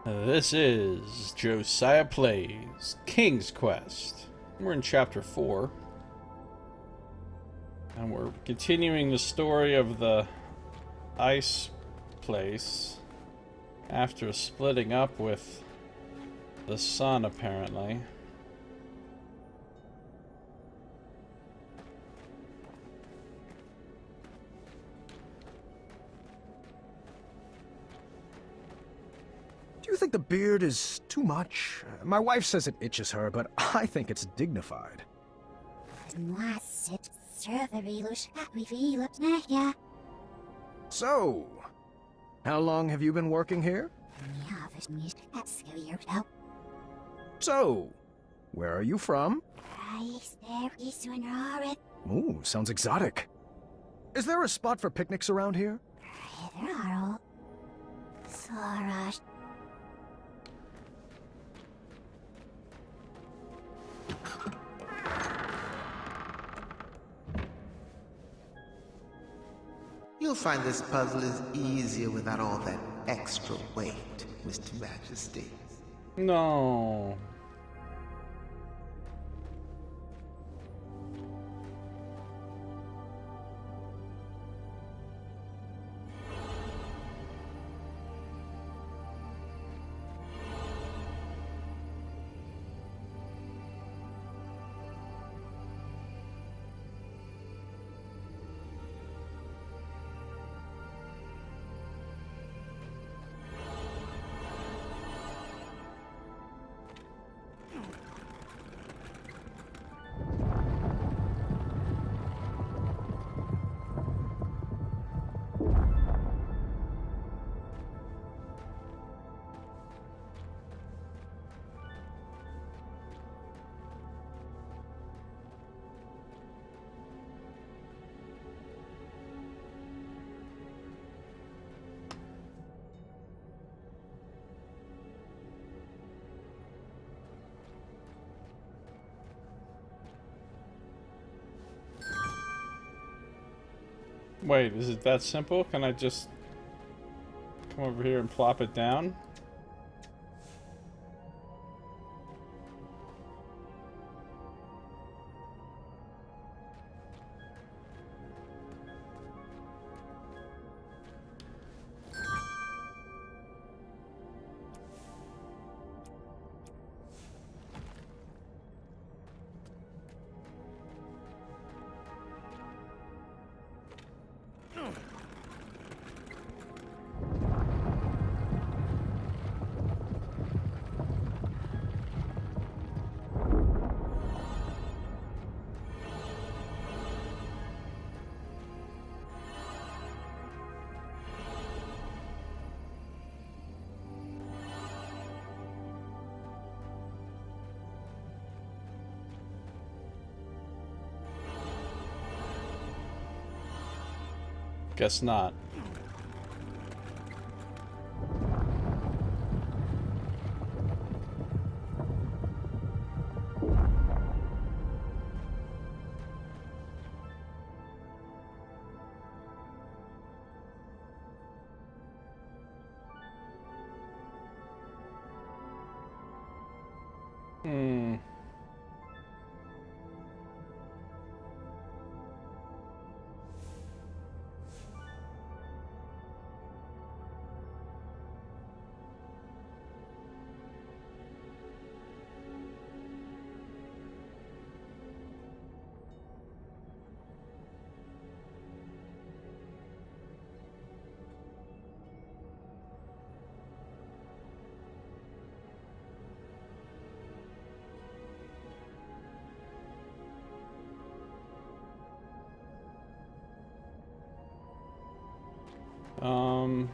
This is Josiah Plays King's Quest. We're in Chapter 4. And we're continuing the story of the ice place after splitting up with the sun, apparently. Do you think the beard is too much? My wife says it itches her, but I think it's dignified. So, how long have you been working here? So, where are you from? Ooh, sounds exotic. Is there a spot for picnics around here? You'll find this puzzle is easier without all that extra weight, Mr. Majesty. No. Wait, is it that simple? Can I just come over here and plop it down? Guess not. Hmm. Um...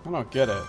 I don't get it.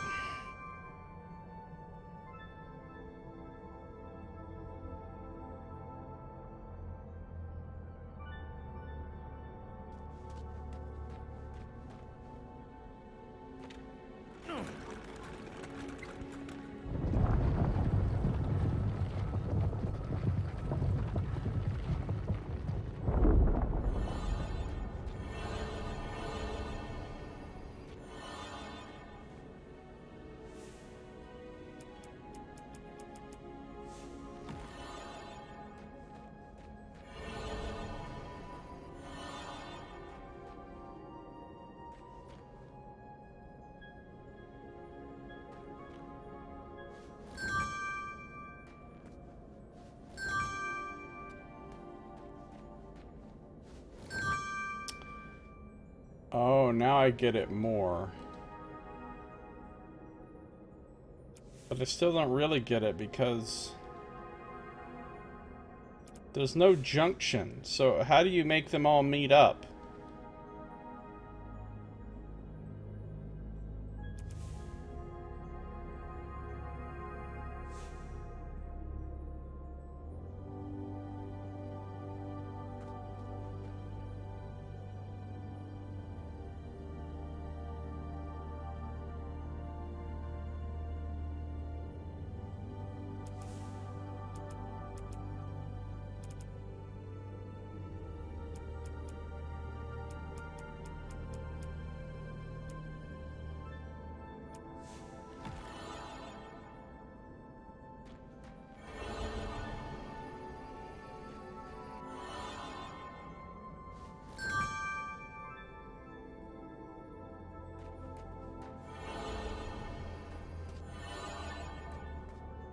Oh, now I get it more. But I still don't really get it because there's no junction. So how do you make them all meet up?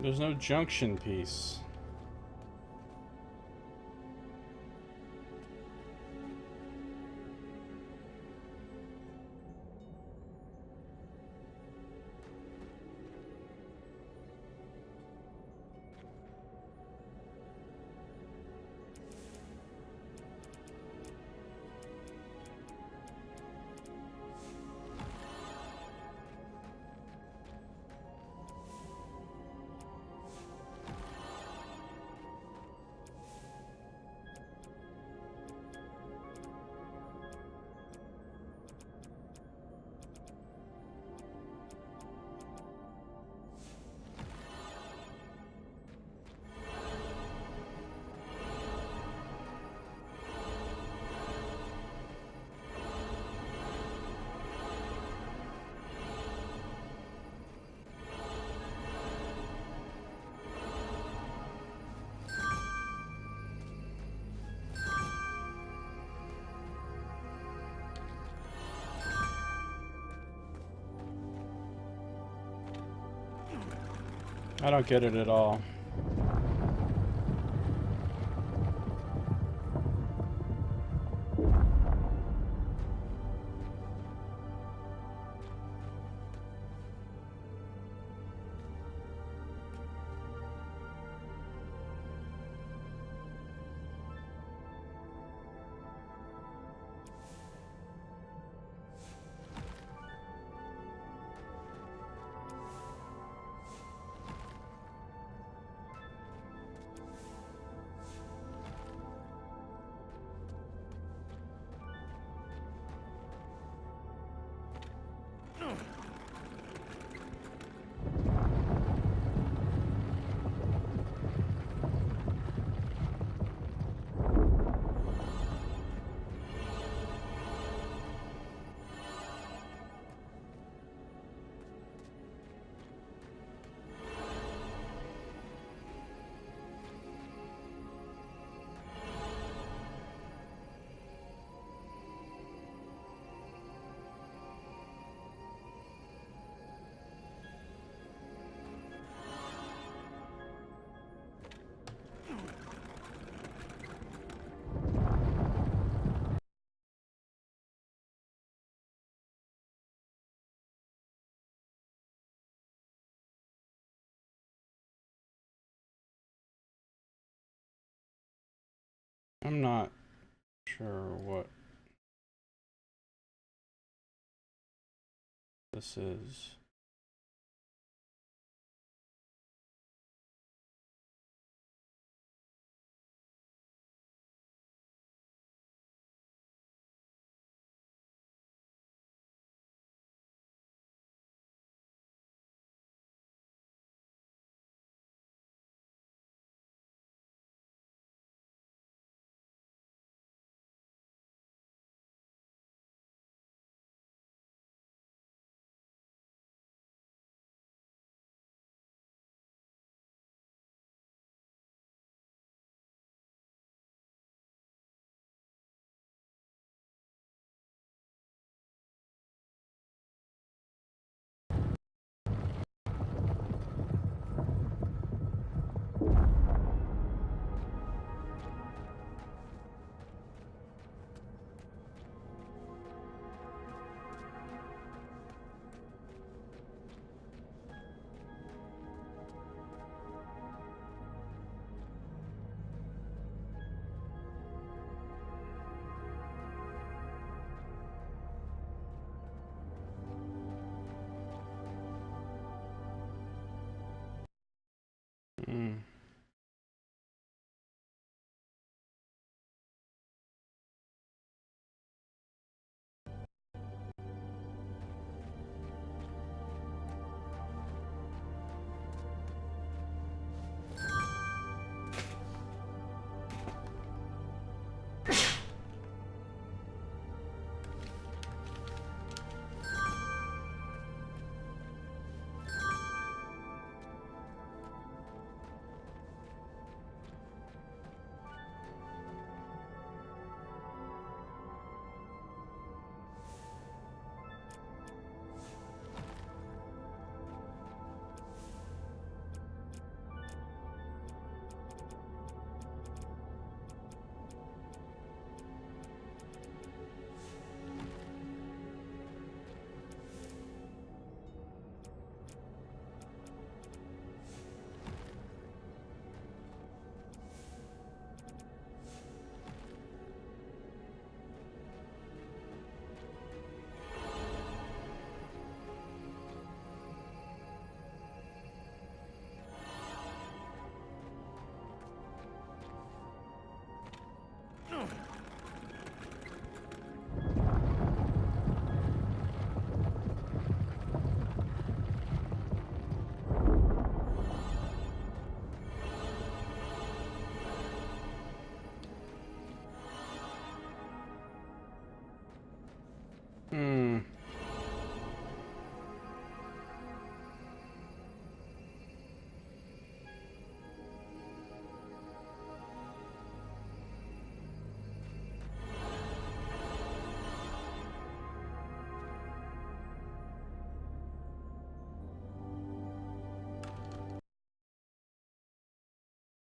There's no junction piece. I don't get it at all. I'm not sure what this is. Hmm.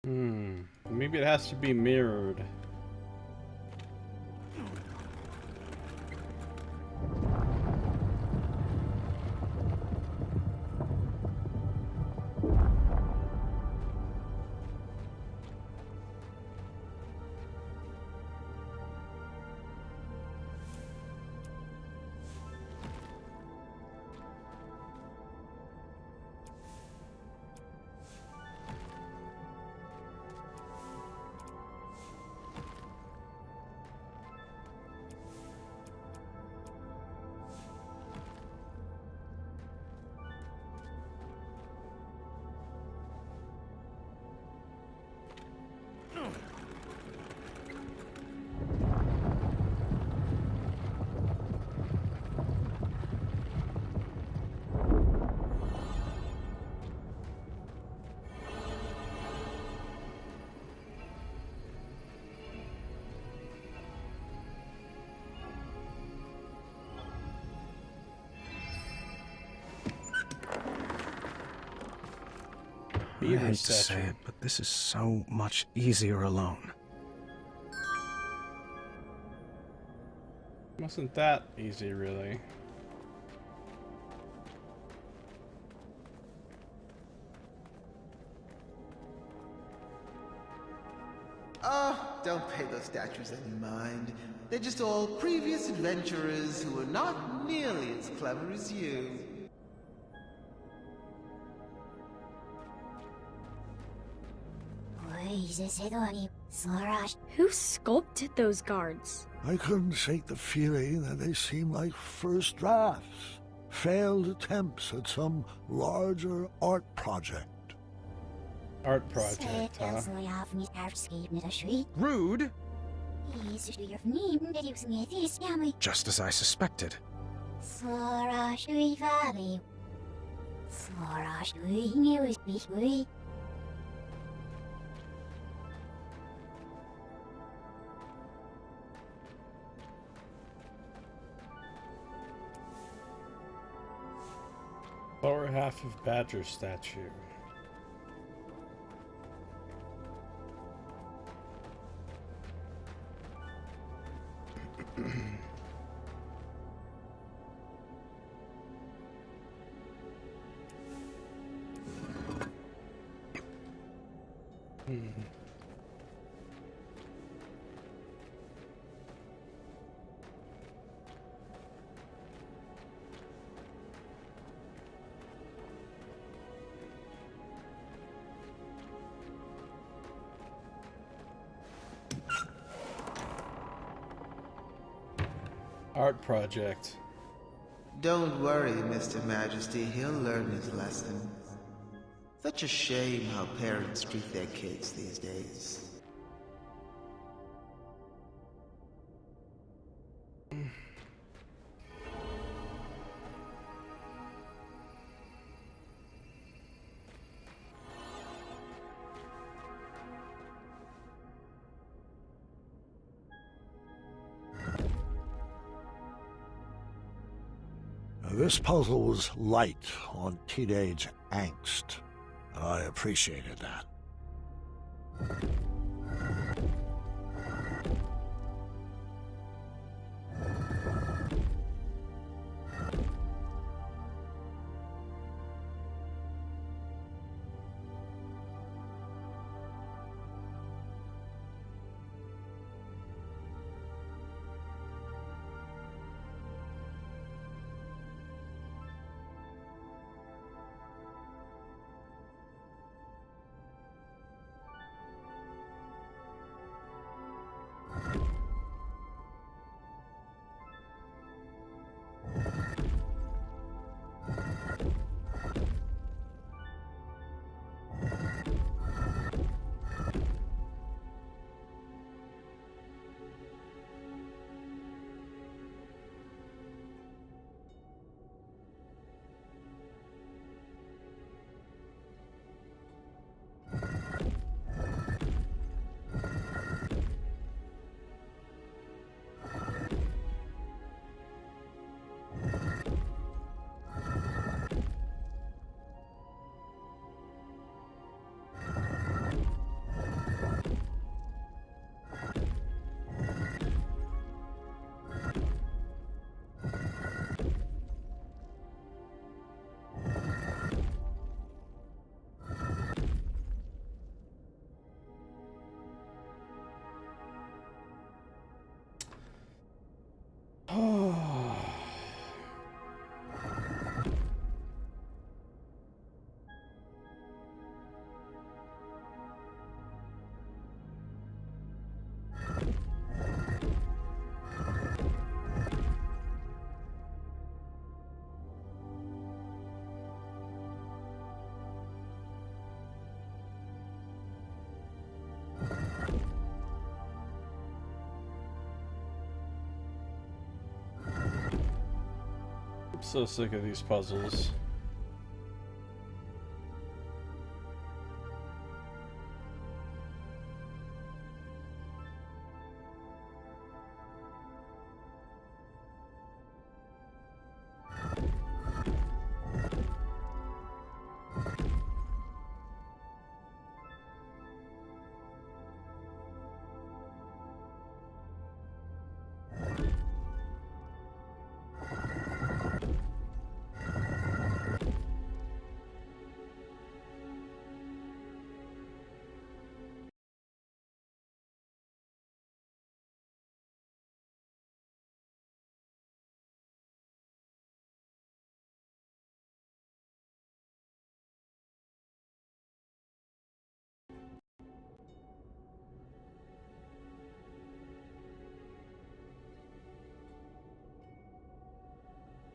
Hmm. Maybe it has to be mirrored. I hate to say it, but this is so much easier alone. Wasn't that easy, really? Ah, don't pay those statues any mind. They're just all previous adventurers who are not nearly as clever as you. Who sculpted those guards? I couldn't shake the feeling that they seem like first drafts, failed attempts at some larger art project. Art project, huh? Rude! Just as I suspected. Lower half of Badger statue. Art project. Don't worry, Mr. Majesty, he'll learn his lesson. Such a shame how parents treat their kids these days. This puzzle was light on teenage angst. I appreciated that. I'm so sick of these puzzles.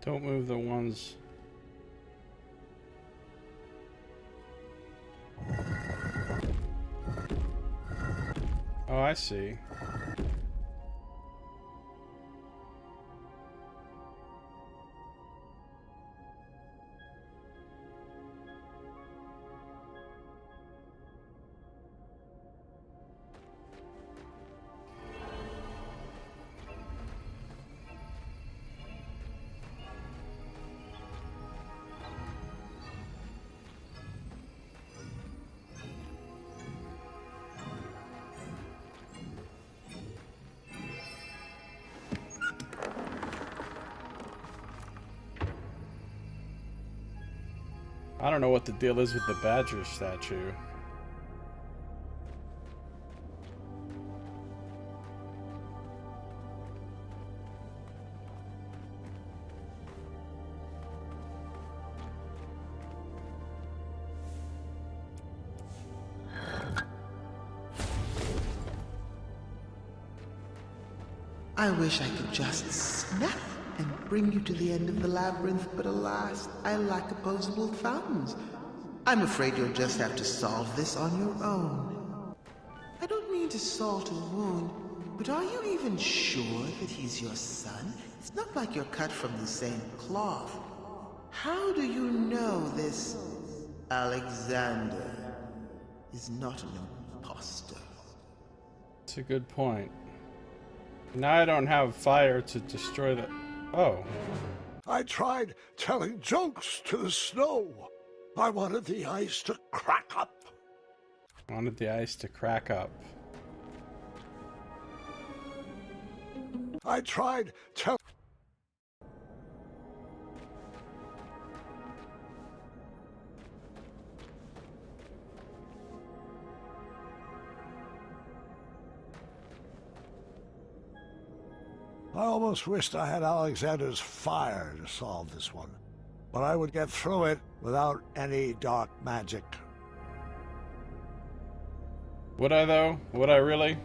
Don't move the ones. Oh, I see. I don't know what the deal is with the badger statue. I wish I could just snap and bring you to the end of the labyrinth, but alas, I lack opposable thumbs. I'm afraid you'll just have to solve this on your own. I don't mean to salt a wound, but are you even sure that he's your son? It's not like you're cut from the same cloth. How do you know this Alexander is not an imposter? That's a good point. Now I don't have fire to destroy the... Oh. I tried telling jokes to the snow. I wanted the ice to crack up. Wanted the ice to crack up. I tried telling... I almost wished I had Alexander's fire to solve this one, but I would get through it without any dark magic. Would I though? Would I really?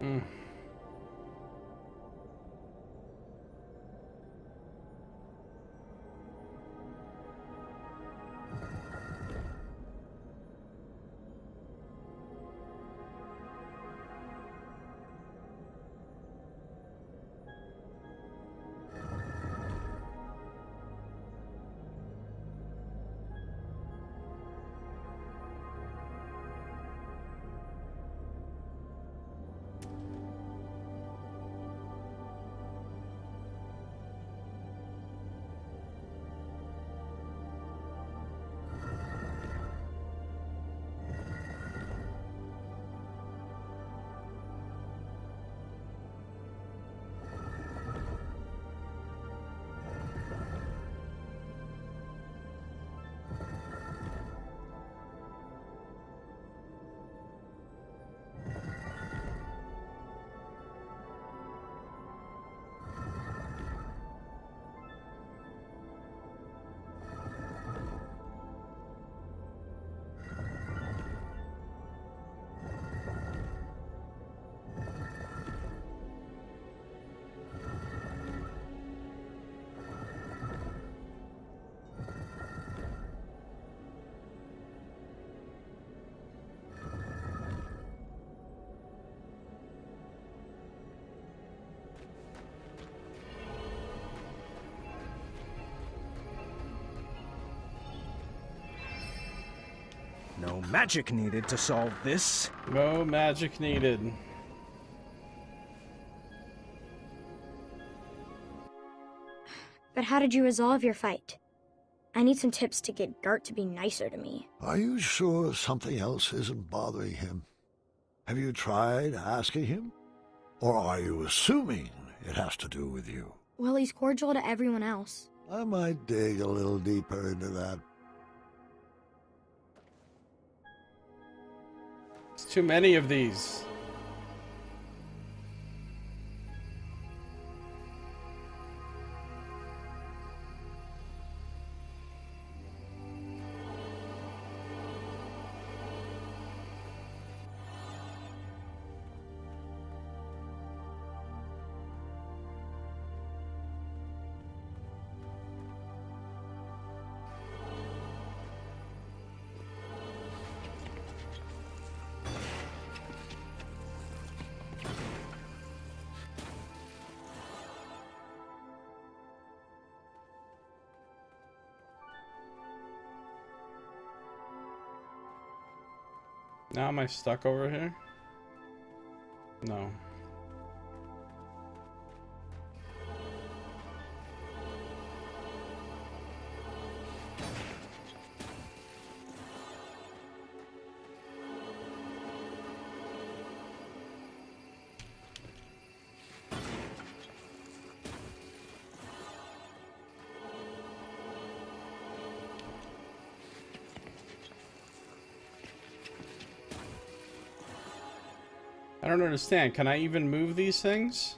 Mm. No magic needed to solve this. No magic needed. But how did you resolve your fight? I need some tips to get Gart to be nicer to me. Are you sure something else isn't bothering him? Have you tried asking him? Or are you assuming it has to do with you? Well, he's cordial to everyone else. I might dig a little deeper into that. It's too many of these. Now am I stuck over here? No. I don't understand. Can I even move these things?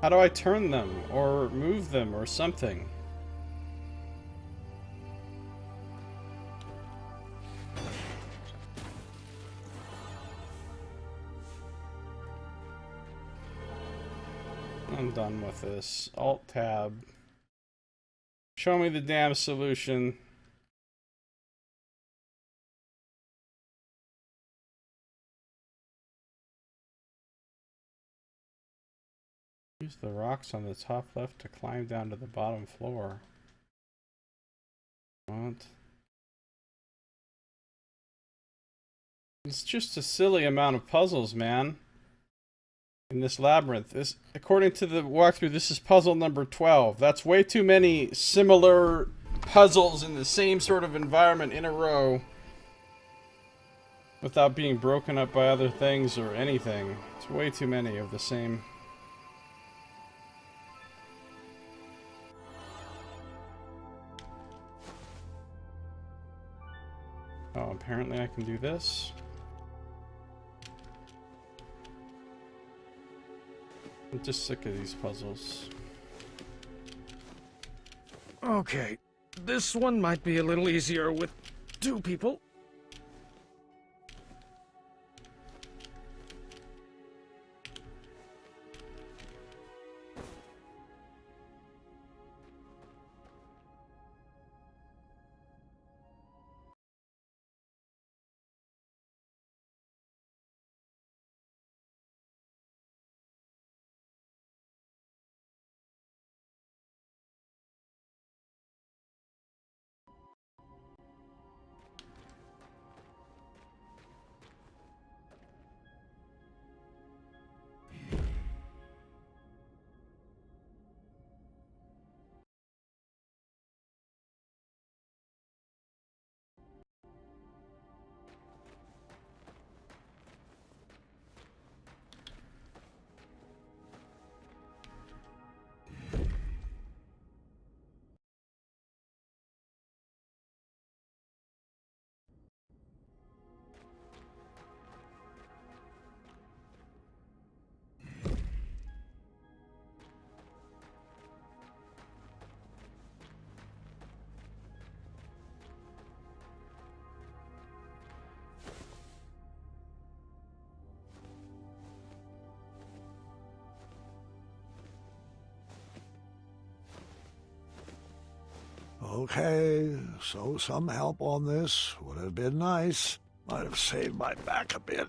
How do I turn them or move them or something? I'm done with this. Alt-tab. Show me the damn solution. Use the rocks on the top left to climb down to the bottom floor. What? It's just a silly amount of puzzles, man. In this labyrinth. This, according to the walkthrough, this is puzzle number 12. That's way too many similar puzzles in the same sort of environment in a row without being broken up by other things or anything. It's way too many of the same. Oh, apparently I can do this. I'm just sick of these puzzles. Okay, this one might be a little easier with two people. Okay, so some help on this would have been nice. Might have saved my back a bit.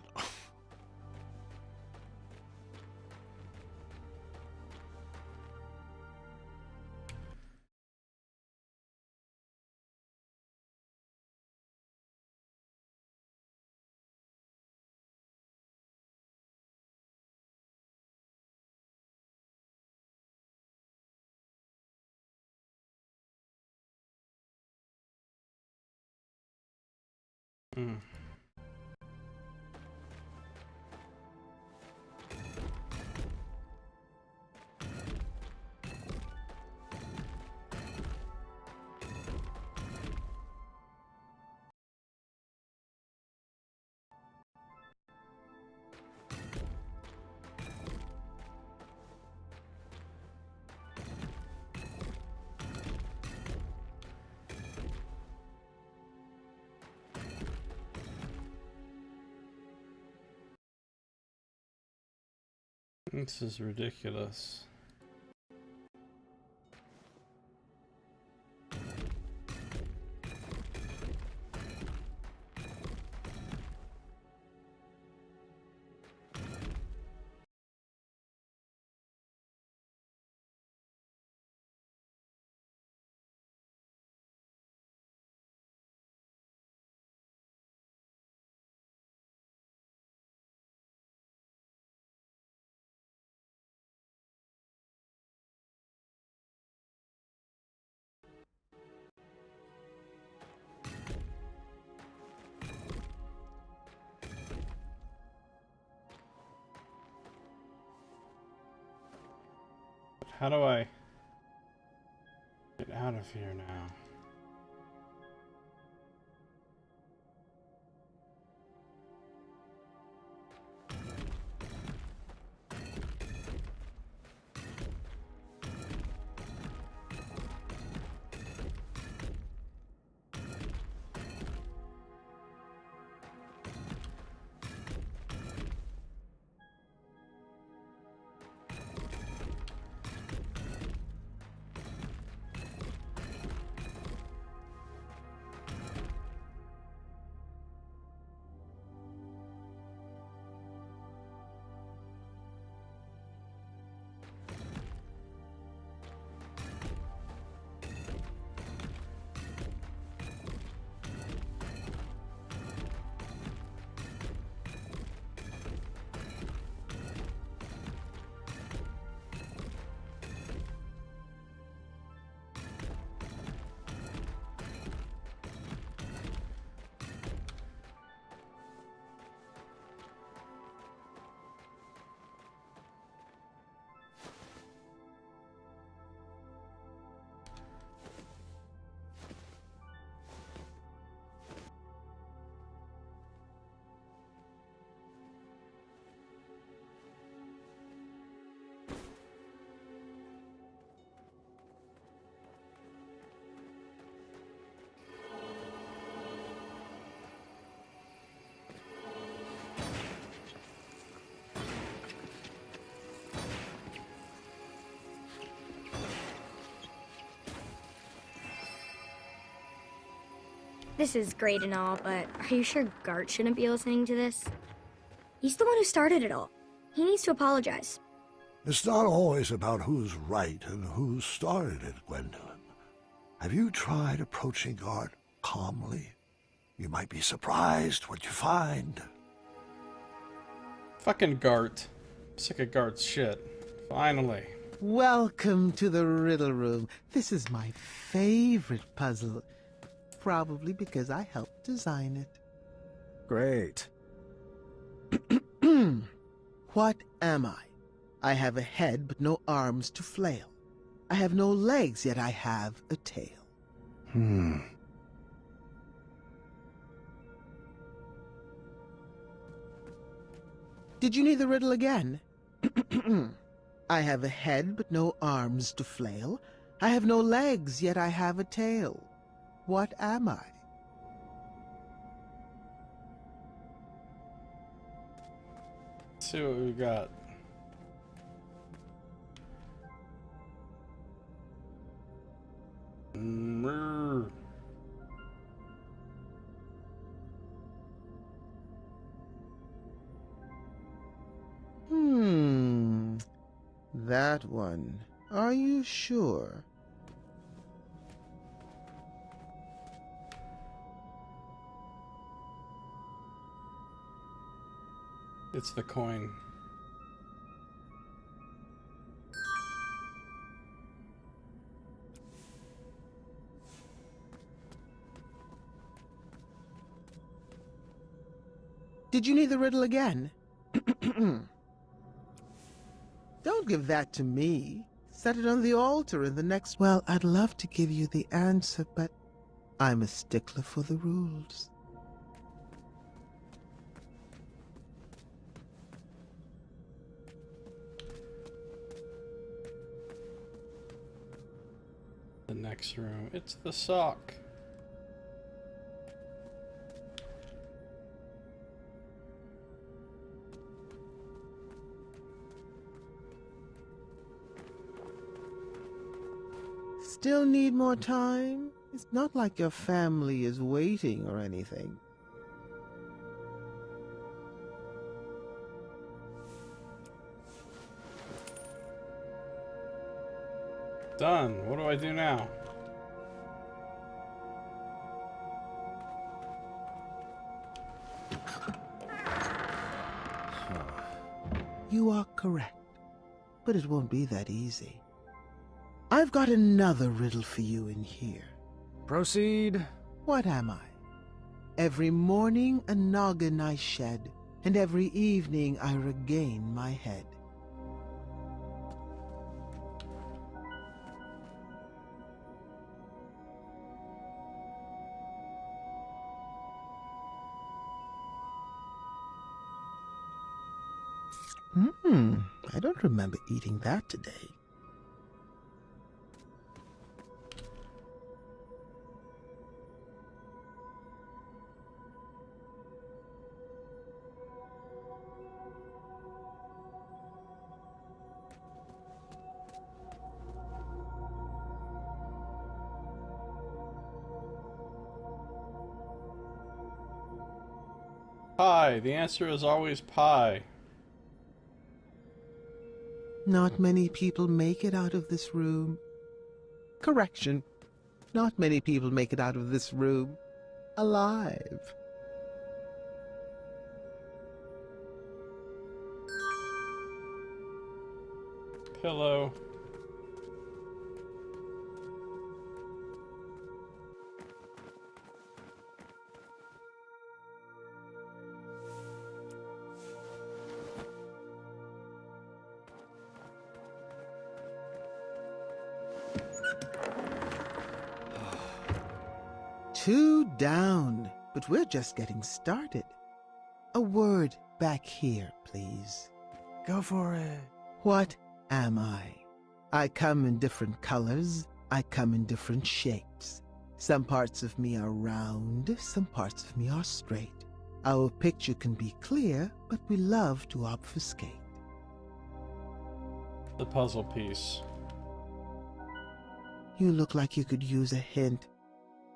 Hmm. This is ridiculous. How do I get out of here now? This is great and all, but are you sure Gart shouldn't be listening to this? He's the one who started it all. He needs to apologize. It's not always about who's right and who started it, Gwendolyn. Have you tried approaching Gart calmly? You might be surprised what you find. Fucking Gart. I'm sick of Gart's shit. Finally. Welcome to the riddle room. This is my favorite puzzle. Probably because I helped design it. Great. What am I? I have a head but no arms to flail. I have no legs, yet I have a tail. Did you need the riddle again? I have a head but no arms to flail. I have no legs, yet I have a tail. What am I? Let's see what we got. That one. Are you sure? It's the coin. Did you need the riddle again? Don't give that to me. Set it on the altar in the next... Well, I'd love to give you the answer, but I'm a stickler for the rules. The next room. It's the sock. Still need more time? It's not like your family is waiting or anything. Done. What do I do now? You are correct, but it won't be that easy. I've got another riddle for you in here. Proceed. What am I? Every morning a noggin I shed, and every evening I regain my head. I don't remember eating that today. Pie. The answer is always pie. Not many people make it out of this room. Correction. Not many people make it out of this room alive. Pillow. Two down, but we're just getting started. A word back here, please. Go for it. What am I? I come in different colors. I come in different shapes. Some parts of me are round, some parts of me are straight. Our picture can be clear, but we love to obfuscate. The puzzle piece. You look like you could use a hint.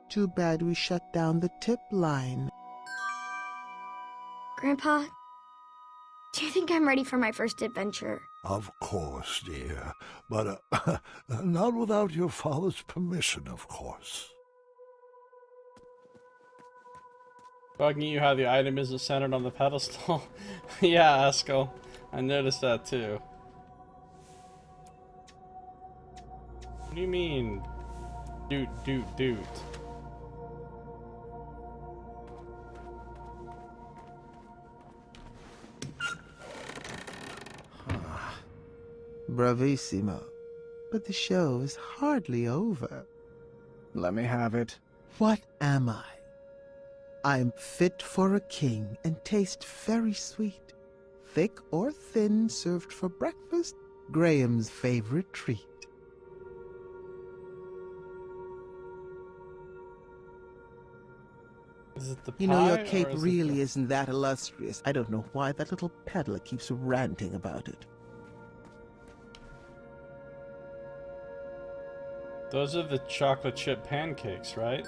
Too bad we shut down the tip line. Grandpa, do you think I'm ready for my first adventure? Of course, dear. But not without your father's permission, of course. Bugging you how the item isn't centered on the pedestal? Yeah, Eskel. I noticed that too. What do you mean? Doot. Bravissimo. But the show is hardly over. Let me have it. What am I? I'm fit for a king and taste very sweet. Thick or thin, served for breakfast, Graham's favorite treat. Is it the pie? You know, your or cape is it really the... isn't that illustrious. I don't know why that little peddler keeps ranting about it. Those are the chocolate chip pancakes, right?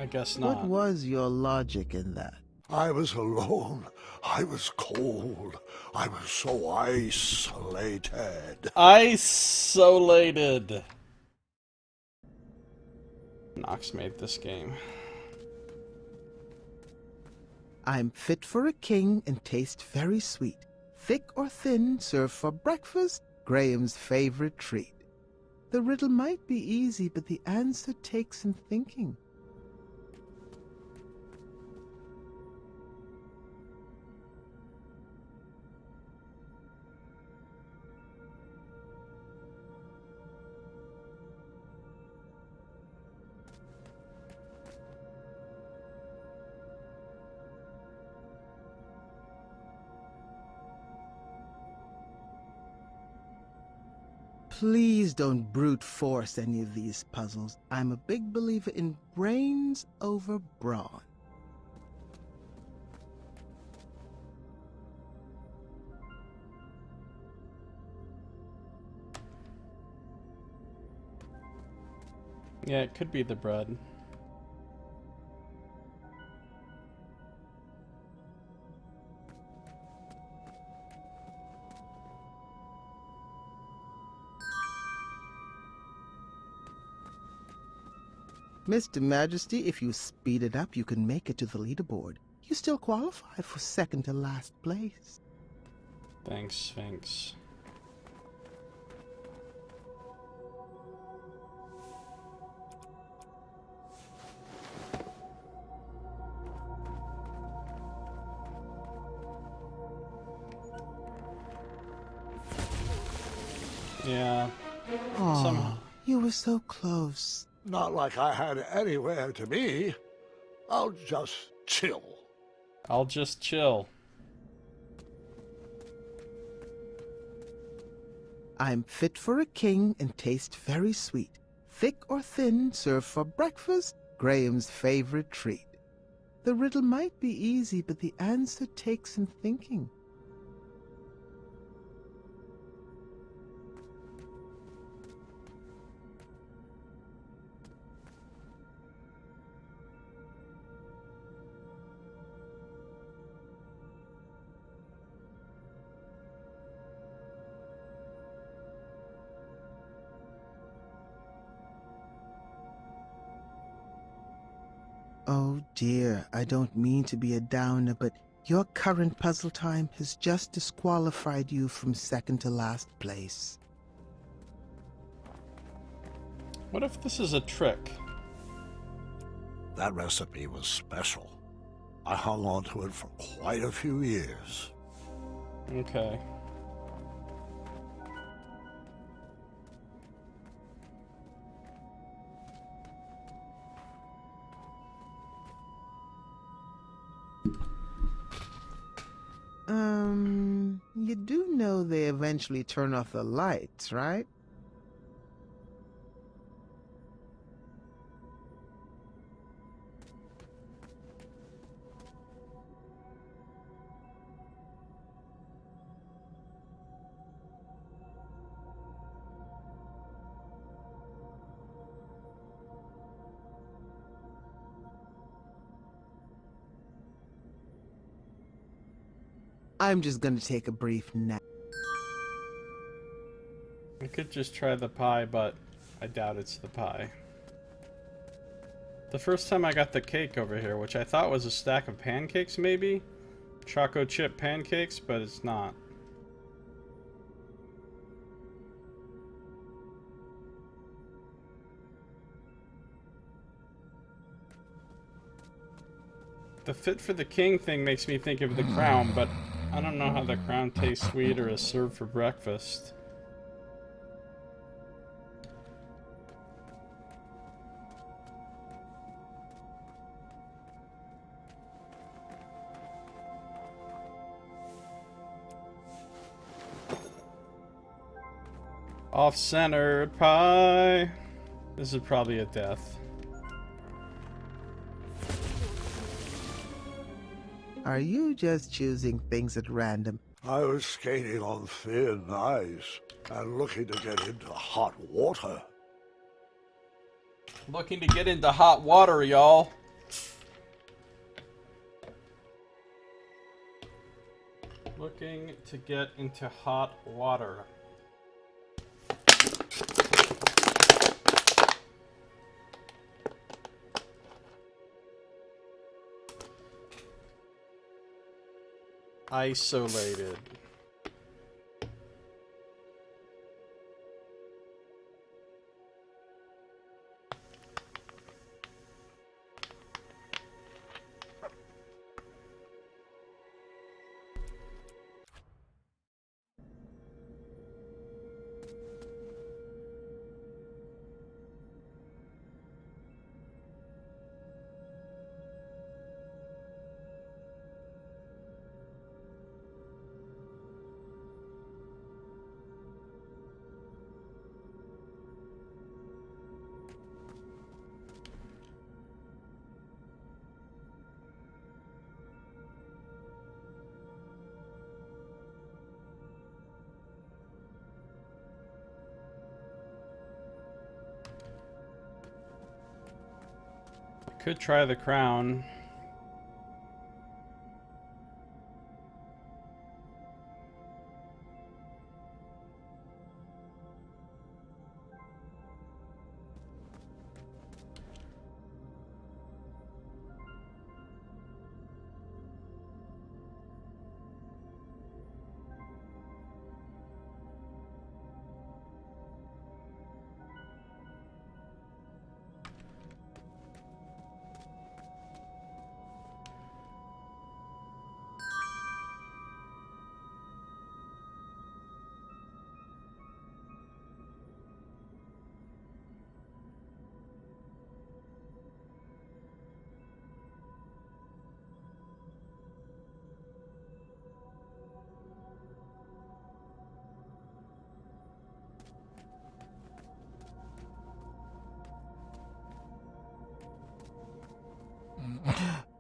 I guess What not. was your logic in that? I was alone. I was cold. I was so isolated. Isolated. Nox made this game. I'm fit for a king and taste very sweet. Thick or thin, served for breakfast, Graham's favorite treat. The riddle might be easy, but the answer takes some thinking. Please don't brute force any of these puzzles. I'm a big believer in brains over brawn. Yeah, it could be the bread. Mr. Majesty, if you speed it up, you can make it to the leaderboard. You still qualify for second to last place. Thanks, Sphinx. Yeah. Oh, you were so close. Not like I had anywhere to be. I'll just chill. I'll just chill. I'm fit for a king and taste very sweet. Thick or thin, served for breakfast, Graham's favorite treat. The riddle might be easy, but the answer takes some thinking. Oh dear, I don't mean to be a downer, but your current puzzle time has just disqualified you from second to last place. What if this is a trick? That recipe was special. I hung on to it for quite a few years. Okay. You do know they eventually turn off the lights, right? I'm just gonna take a brief nap. I could just try the pie, but I doubt it's the pie. The first time I got the cake over here, which I thought was a stack of pancakes maybe? Choco chip pancakes, but it's not. The fit for the king thing makes me think of the crown, but I don't know how the crown tastes sweet or is served for breakfast. Off-centered pie. This is probably a death. Are you just choosing things at random? I was skating on thin ice and looking to get into hot water. Looking to get into hot water, y'all. Looking to get into hot water. Isolated. Could try the crown.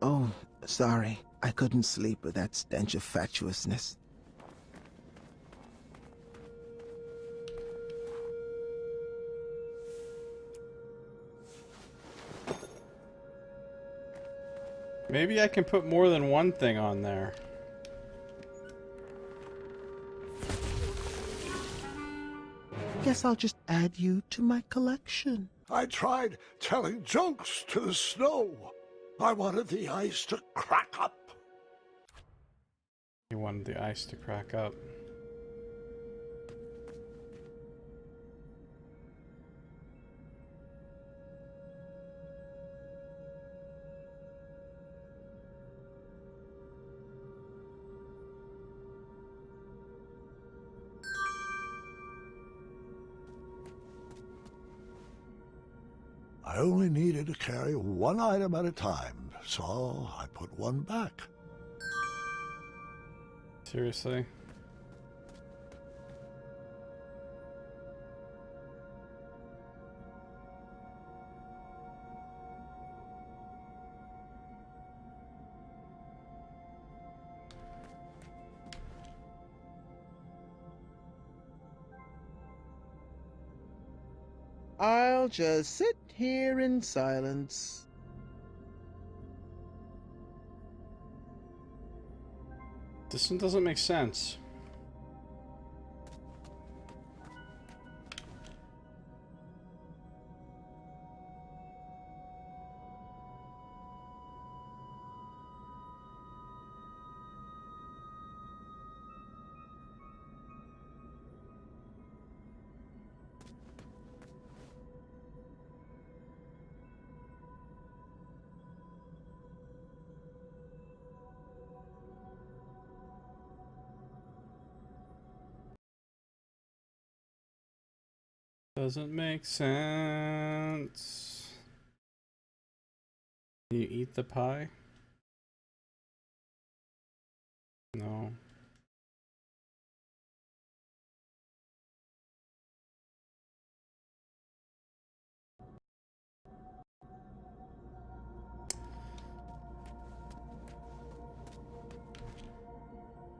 Oh, sorry. I couldn't sleep with that stench of fatuousness. Maybe I can put more than one thing on there. Guess I'll just add you to my collection. I tried telling jokes to the snow. I wanted the ice to crack up. You wanted the ice to crack up. I only needed to carry one item at a time, so I put one back. Seriously? I'll just sit here in silence. This one doesn't make sense. Doesn't make sense. Can you eat the pie? No.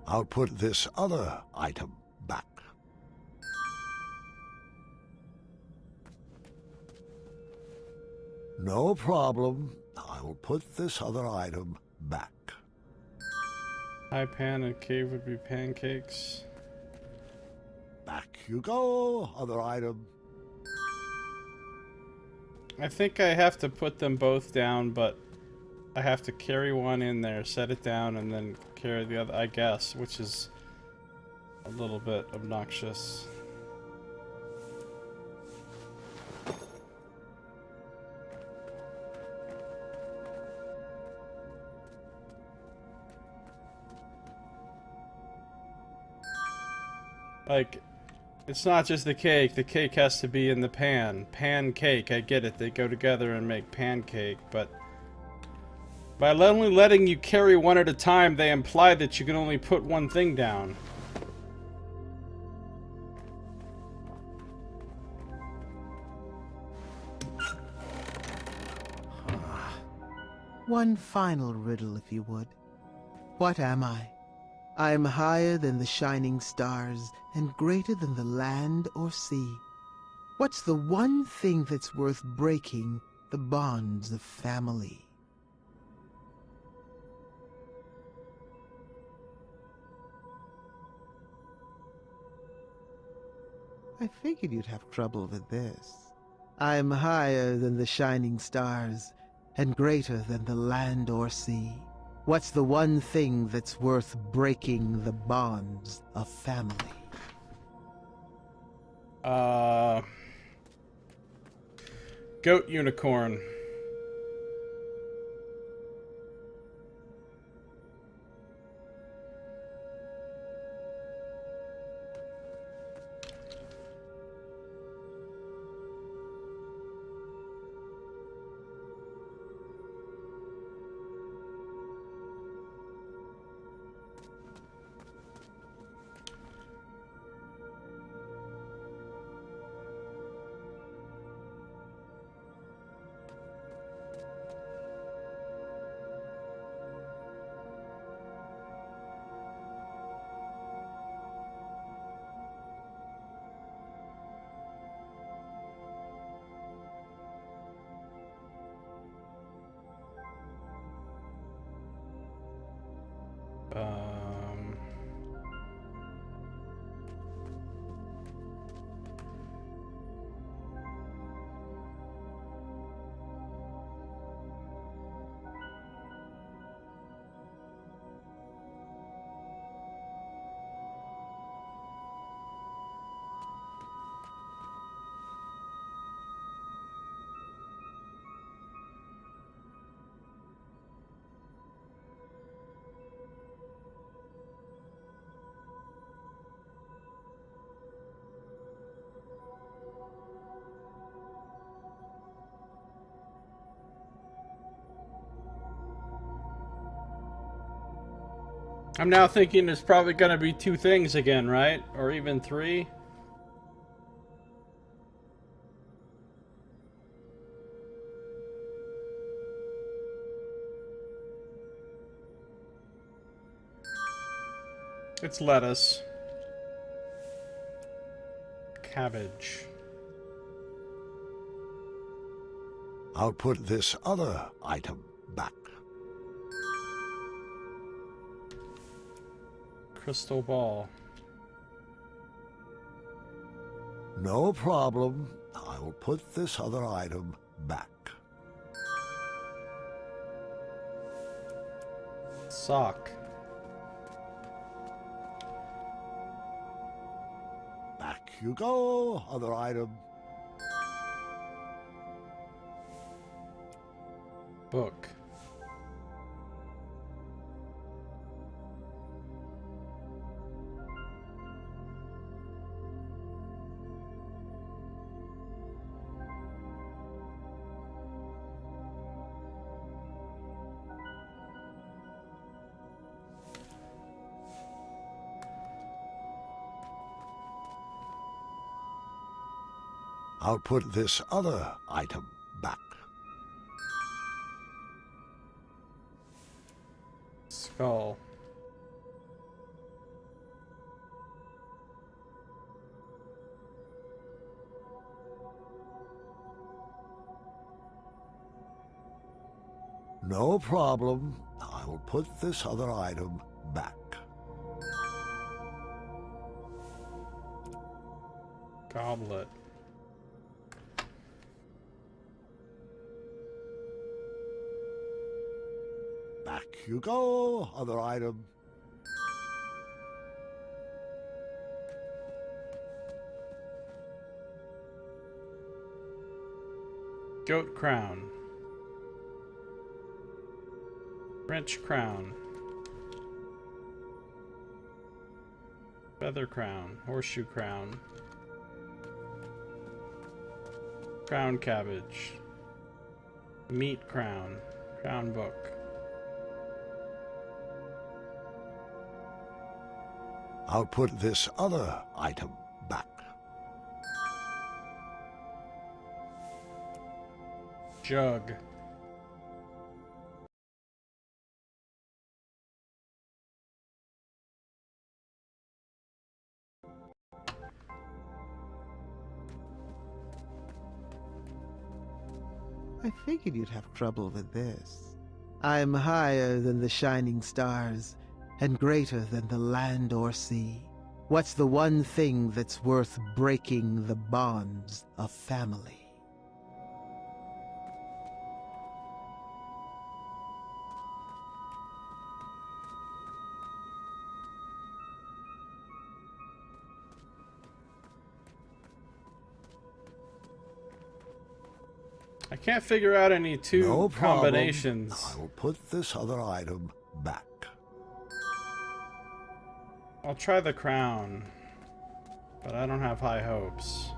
I'll put this other item back. No problem. I will put this other item back. High pan and cave would be pancakes. Back you go. Other item. I think I have to put them both down, but I have to carry one in there, set it down, and then carry the other, I guess, which is a little bit obnoxious. Like, it's not just the cake has to be in the pan. Pancake, I get it, they go together and make pancake, but by only letting you carry one at a time, they imply that you can only put one thing down. One final riddle, if you would. What am I? I am higher than the shining stars and greater than the land or sea. What's the one thing that's worth breaking the bonds of family? I figured you'd have trouble with this. I am higher than the shining stars and greater than the land or sea. What's the one thing that's worth breaking the bonds of family? Goat unicorn. I'm now thinking it's probably gonna be two things again, right? Or even three? It's lettuce. Cabbage. I'll put this other item back. Crystal ball. No problem. I will put this other item back. Sock. Back you go. Other item. Book. I'll put this other item back. Skull. No problem. I will put this other item back. Goblet. Back you go, other item. Goat crown. Wrench crown. Feather crown. Horseshoe crown. Crown cabbage. Meat crown. Crown book. I'll put this other item back. Jug. I figured you'd have trouble with this. I'm higher than the shining stars, and greater than the land or sea. What's the one thing that's worth breaking the bonds of family? I can't figure out any two No problem. combinations. I will put this other item back. I'll try the crown, but I don't have high hopes.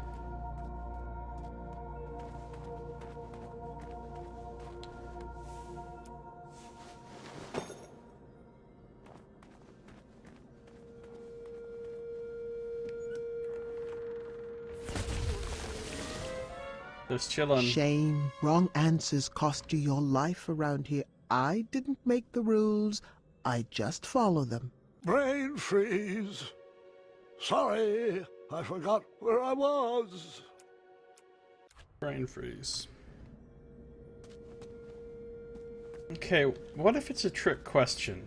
Just chillin'. Shame. Wrong answers cost you your life around here. I didn't make the rules. I just follow them. Brain freeze. Sorry, I forgot where I was. Brain freeze. Okay, what if it's a trick question?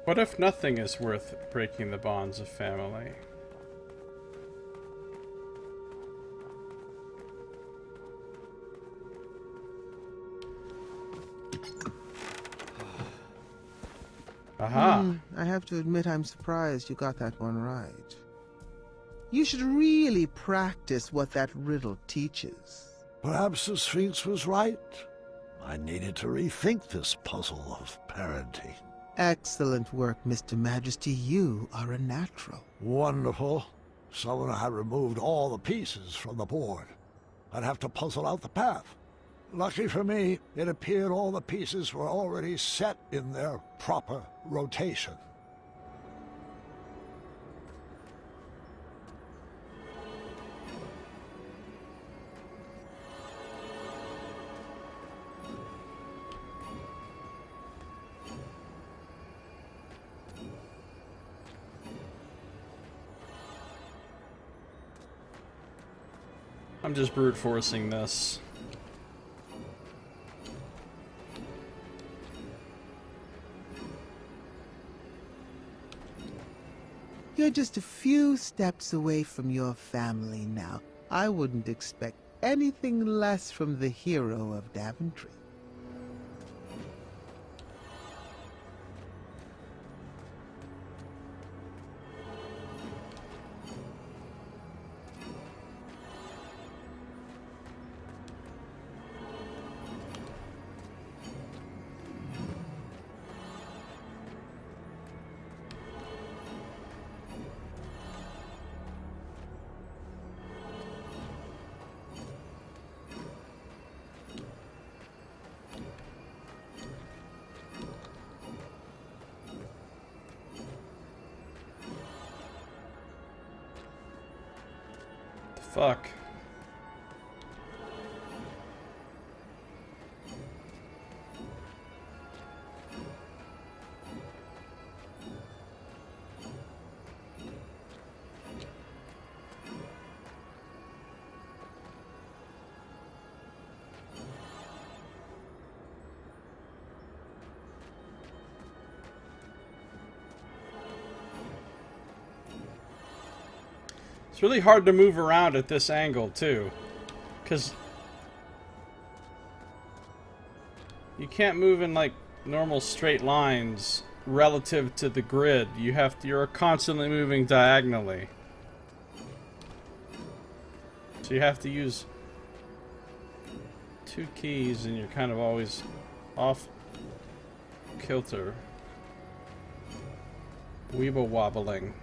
What if nothing is worth breaking the bonds of family? Aha! I have to admit I'm surprised you got that one right. You should really practice what that riddle teaches. Perhaps the Sphinx was right. I needed to rethink this puzzle of parenting. Excellent work, Mr. Majesty. You are a natural. Wonderful. Someone had removed all the pieces from the board. I'd have to puzzle out the path. Lucky for me, it appeared all the pieces were already set in their proper rotation. I'm just brute forcing this. You're just a few steps away from your family now. I wouldn't expect anything less from the hero of Daventry. Fuck. It's really hard to move around at this angle, too. Because you can't move in, like, normal straight lines relative to the grid. You're constantly moving diagonally. So you have to use 2 keys, and you're kind of always off kilter. Weeble wobbling.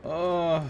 Oh.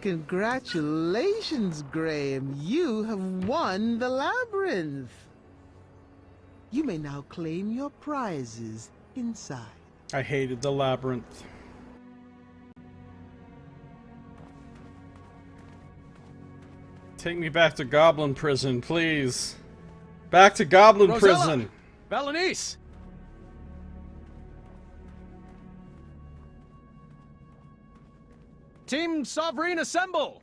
Congratulations, Graham. You have won the labyrinth. You may now claim your prizes inside. I hated the labyrinth. Take me back to Goblin Prison, please. Back to Goblin Rosella! Prison. Berenice! Team Sovereign, assemble!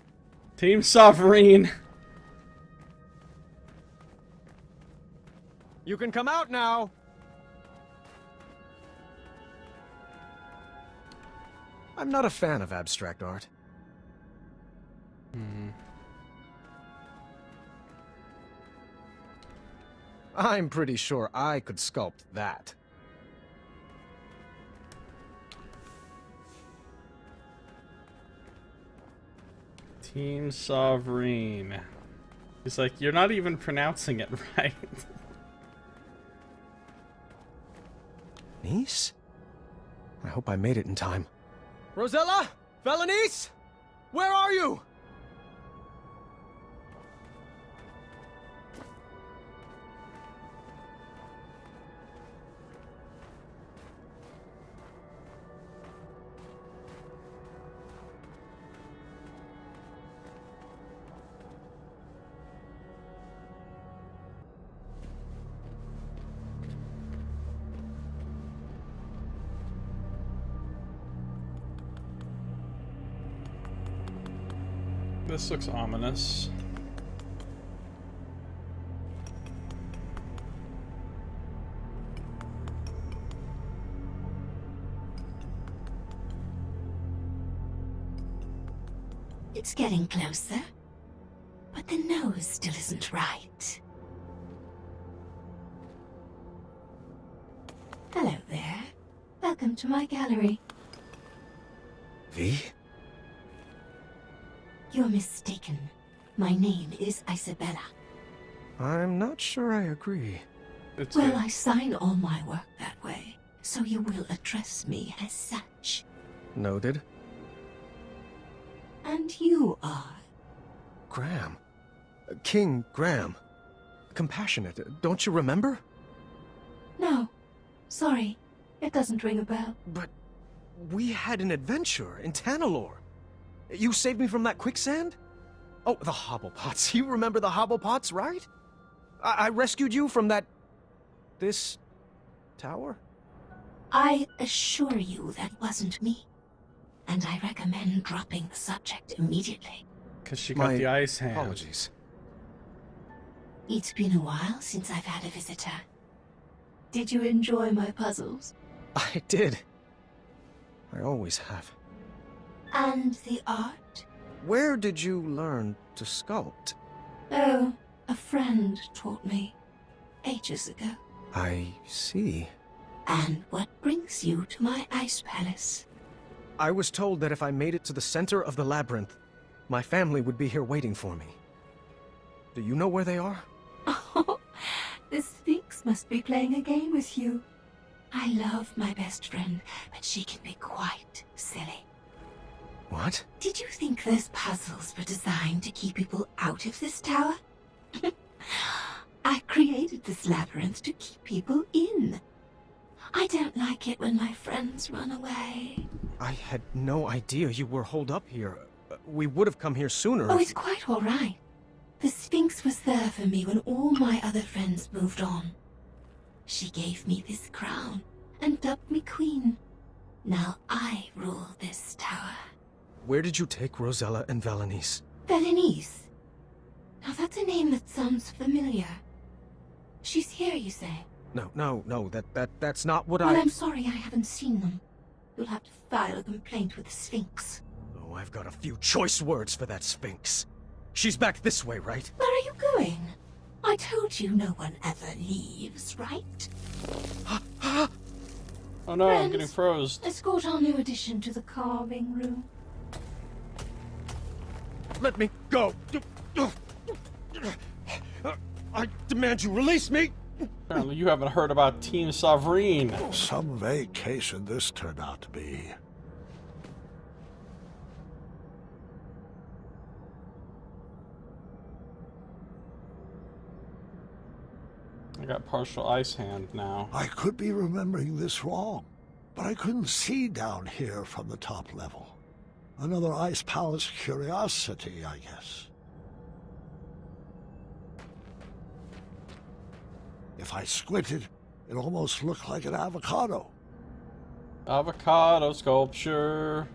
Team Sovereign. You can come out now. I'm not a fan of abstract art. I'm pretty sure I could sculpt that. Team Sovereign. He's like, you're not even pronouncing it right. Niece? I hope I made it in time. Rosella? Berenice? Where are you? This looks ominous. It's getting closer, but the nose still isn't right. Hello there. Welcome to my gallery. V? You're mistaken. My name is Isabella. I'm not sure I agree. It's Well, good. I sign all my work that way, so you will address me as such. Noted. And you are? Graham. King Graham. Compassionate, don't you remember? No. Sorry. It doesn't ring a bell. But we had an adventure in Tanalor. You saved me from that quicksand? Oh, the Hobblepots. You remember the Hobblepots, right? I rescued you from that... this... tower? I assure you that wasn't me. And I recommend dropping the subject immediately. Because she got the ice hand. Apologies. It's been a while since I've had a visitor. Did you enjoy my puzzles? I did. I always have. And the art? Where did you learn to sculpt? Oh, a friend taught me. ages ago. I see. And what brings you to my ice palace? I was told that if I made it to the center of the labyrinth, my family would be here waiting for me. Do you know where they are? Oh, the Sphinx must be playing a game with you. I love my best friend, but she can be quite silly. What? Did you think those puzzles were designed to keep people out of this tower? I created this labyrinth to keep people in. I don't like it when my friends run away. I had no idea you were holed up here. We would have come here sooner. Oh, it's quite all right. The Sphinx was there for me when all my other friends moved on. She gave me this crown and dubbed me queen. Now I rule this tower. Where did you take Rosella and Valenice? Berenice. Now that's a name that sounds familiar. She's here, you say? No, that's not what Well, I'm sorry I haven't seen them. You'll have to file a complaint with the Sphinx. Oh, I've got a few choice words for that Sphinx. She's back this way, right? Where are you going? I told you no one ever leaves, right? Oh no, I'm Friends, getting froze. Escort our new addition to the carving room. Let me go! I demand you release me! Apparently you haven't heard about Team Sovereign. Some vacation this turned out to be. I got partial ice hand now. I could be remembering this wrong, but I couldn't see down here from the top level. Another Ice Palace curiosity, I guess. If I squinted, it almost looked like an avocado. Avocado sculpture.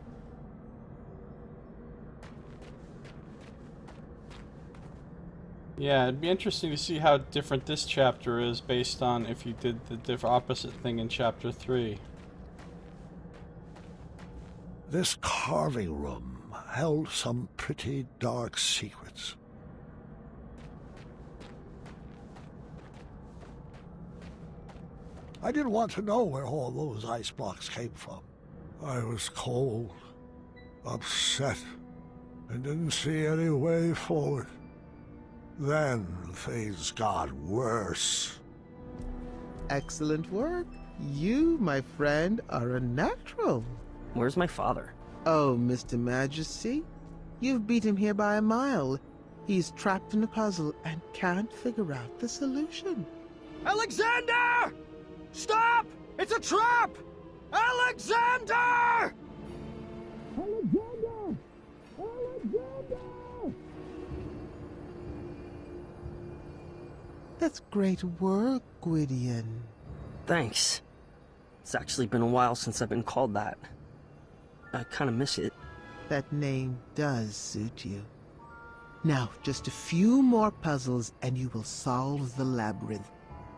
Yeah, it'd be interesting to see how different this chapter is based on if you did the opposite thing in chapter 3. This carving room held some pretty dark secrets. I didn't want to know where all those ice blocks came from. I was cold, upset, and didn't see any way forward. Then things got worse. Excellent work. You, my friend, are a natural. Where's my father? Oh, Mr. Majesty, you've beat him here by a mile. He's trapped in a puzzle and can't figure out the solution. Alexander! Stop! It's a trap! Alexander! Alexander! Alexander! That's great work, Gwydion. Thanks. It's actually been a while since I've been called that. I kind of miss it. That name does suit you. Now, just a few more puzzles and you will solve the labyrinth.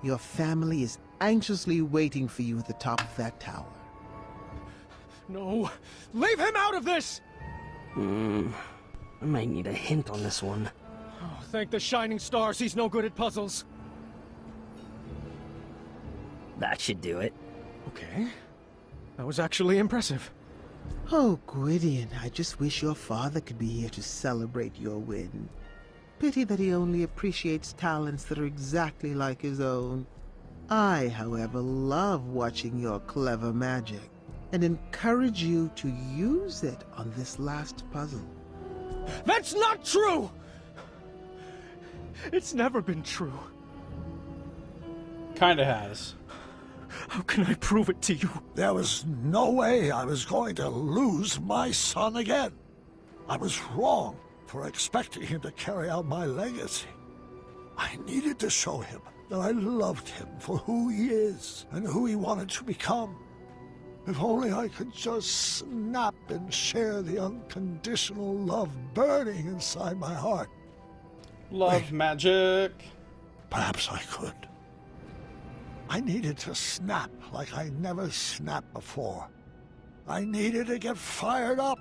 Your family is anxiously waiting for you at the top of that tower. No! Leave him out of this! I might need a hint on this one. Oh, thank the shining stars he's no good at puzzles. That should do it. Okay. That was actually impressive. Oh, Gwydion, I just wish your father could be here to celebrate your win. Pity that he only appreciates talents that are exactly like his own. I, however, love watching your clever magic, and encourage you to use it on this last puzzle. That's not true! It's never been true. Kinda has. How can I prove it to you? There was no way I was going to lose my son again. I was wrong for expecting him to carry out my legacy. I needed to show him that I loved him for who he is and who he wanted to become. If only I could just snap and share the unconditional love burning inside my heart. Love magic. Perhaps I could. I needed to snap like I never snapped before. I needed to get fired up.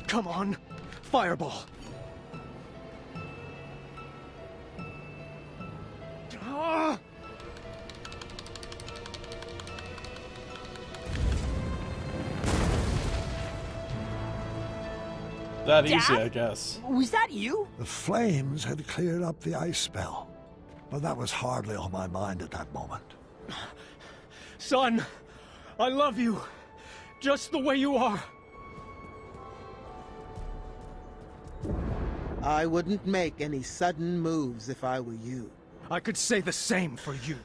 Come on, fireball. that easy, Dad? I guess. Was that you? The flames had cleared up the ice spell, but that was hardly on my mind at that moment. Son, I love you. Just the way you are. I wouldn't make any sudden moves if I were you. I could say the same for you.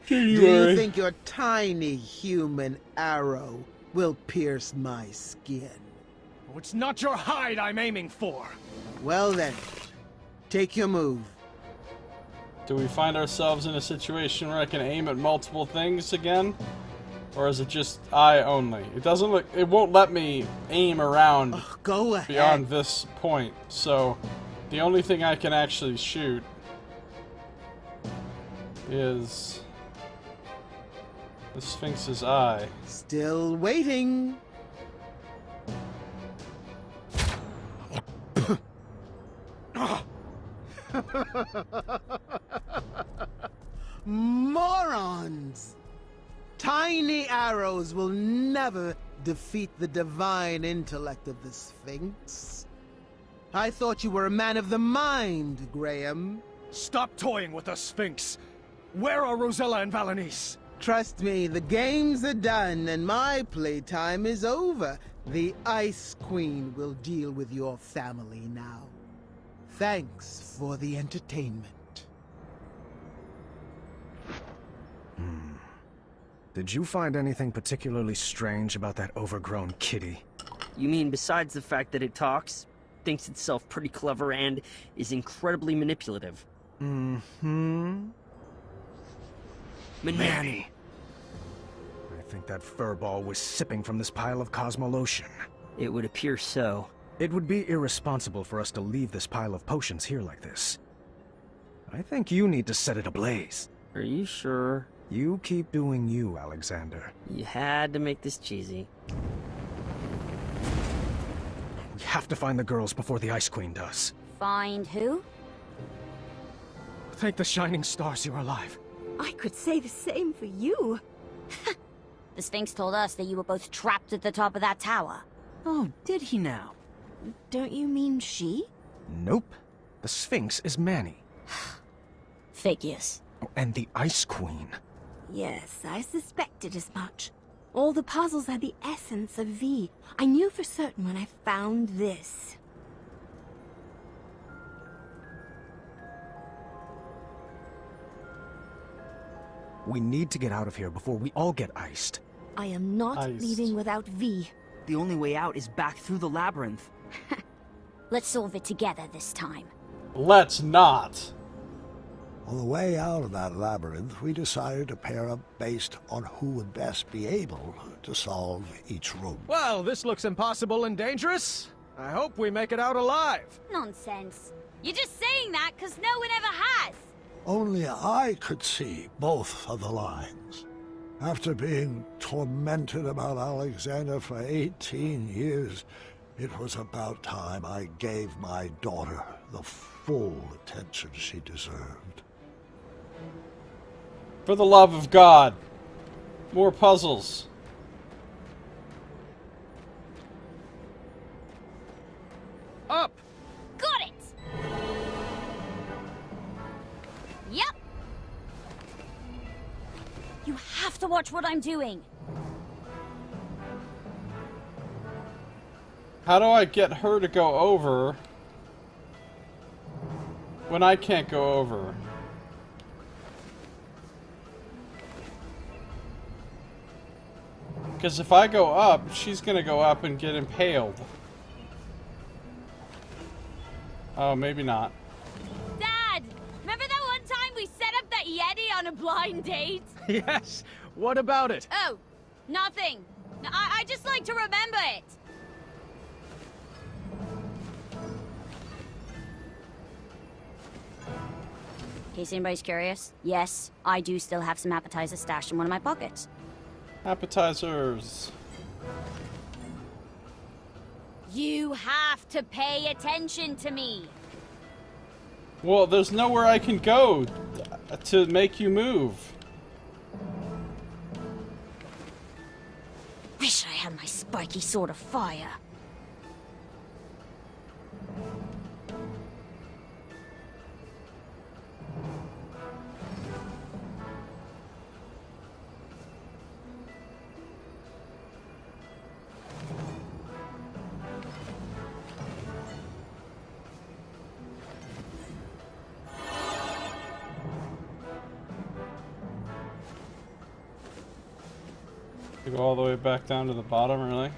Do you think your tiny human arrow will pierce my skin? Oh, it's not your hide I'm aiming for. Well then, take your move. Do we find ourselves in a situation where I can aim at multiple things again? Or is it just eye only? It doesn't look, it won't let me aim around Go ahead. beyond this point, so the only thing I can actually shoot is the Sphinx's eye. Still waiting. Morons! Tiny arrows will never defeat the divine intellect of the Sphinx. I thought you were a man of the mind, Graham. Stop toying with the Sphinx. Where are Rosella and Valanice? Trust me, the games are done and my playtime is over. The Ice Queen will deal with your family now. Thanks for the entertainment. Did you find anything particularly strange about that overgrown kitty? You mean besides the fact that it talks, thinks itself pretty clever, and is incredibly manipulative? Mm-hmm. Manny. I think that furball was sipping from this pile of Cosmolotion. It would appear so. It would be irresponsible for us to leave this pile of potions here like this. I think you need to set it ablaze. Are you sure? You keep doing you, Alexander. You had to make this cheesy. We have to find the girls before the Ice Queen does. Find who? Thank the shining stars you're alive. I could say the same for you. The Sphinx told us that you were both trapped at the top of that tower. Oh, did he now? Don't you mean she? Nope. The Sphinx is Manny. Figures. Oh, and the Ice Queen. Yes, I suspected as much. All the puzzles had the essence of V. I knew for certain when I found this. We need to get out of here before we all get iced. I am not Iced. leaving without V. The only way out is back through the labyrinth. Let's solve it together this time. Let's not. On the way out of that labyrinth, we decided to pair up based on who would best be able to solve each room. Well, this looks impossible and dangerous. I hope we make it out alive. Nonsense. You're just saying that because no one ever has. Only I could see both of the lines. After being tormented about Alexander for 18 years, it was about time I gave my daughter the full attention she deserved. For the love of God. More puzzles. Up! Got it! Yep! You have to watch what I'm doing. How do I get her to go over when I can't go over? Because if I go up, she's gonna go up and get impaled. Oh, maybe not. Dad! Remember that one time we set up that Yeti on a blind date? Yes, what about it? Oh, nothing. I just like to remember it. In case anybody's curious, yes, I do still have some appetizers stashed in one of my pockets. Appetizers. You have to pay attention to me. Well, there's nowhere I can go to make you move. Wish I had my spiky sword of fire. You go all the way back down to the bottom, really?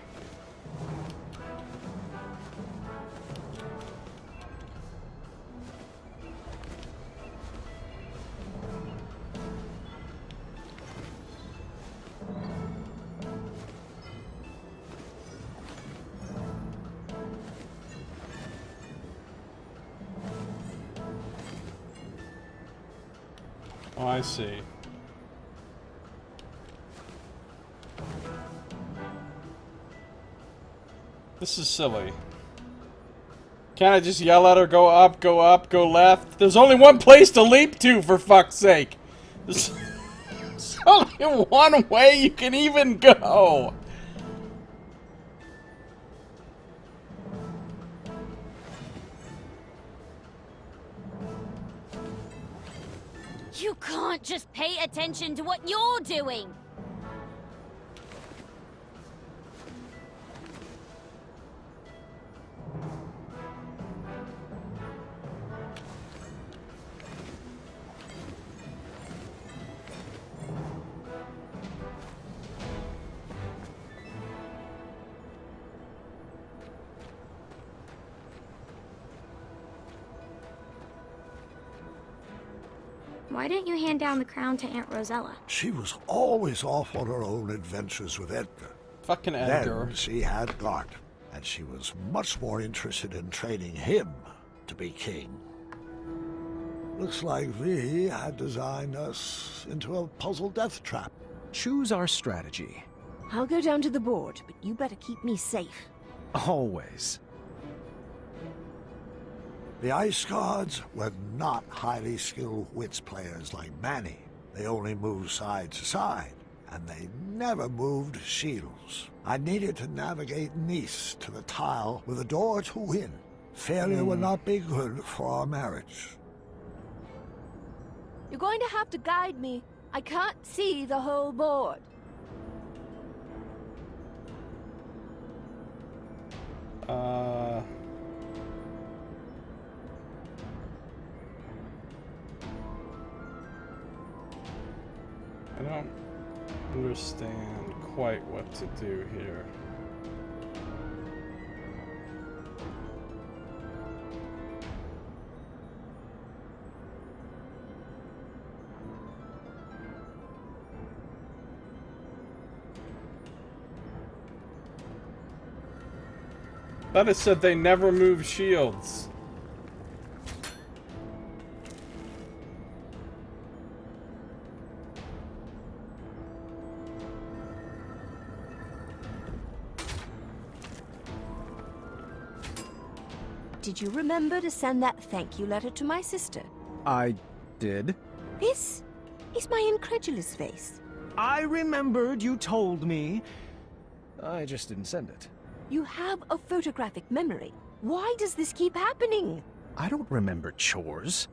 Oh, I see. This is silly. Can't I just yell at her, go up, go left? There's only one place to leap to, for fuck's sake! There's only one way you can even go! You can't just pay attention to what you're doing! Why didn't you hand down the crown to Aunt Rosella? She was always off on her own adventures with Edgar. Fucking Edgar. Then she had Gart, and she was much more interested in training him to be king. Looks like V had designed us into a puzzle death trap. Choose our strategy. I'll go down to the board, but you better keep me safe. Always. The Ice Guards were not highly skilled wits players like Manny. They only moved side to side, and they never moved shields. I needed to navigate Nice to the tile with a door to win. Failure would not be good for our marriage. You're going to have to guide me. I can't see the whole board. I don't understand quite what to do here. Thought it said they never move shields. Did you remember to send that thank you letter to my sister? I did. This is my incredulous face. I remembered you told me. I just didn't send it. You have a photographic memory. Why does this keep happening? I don't remember chores.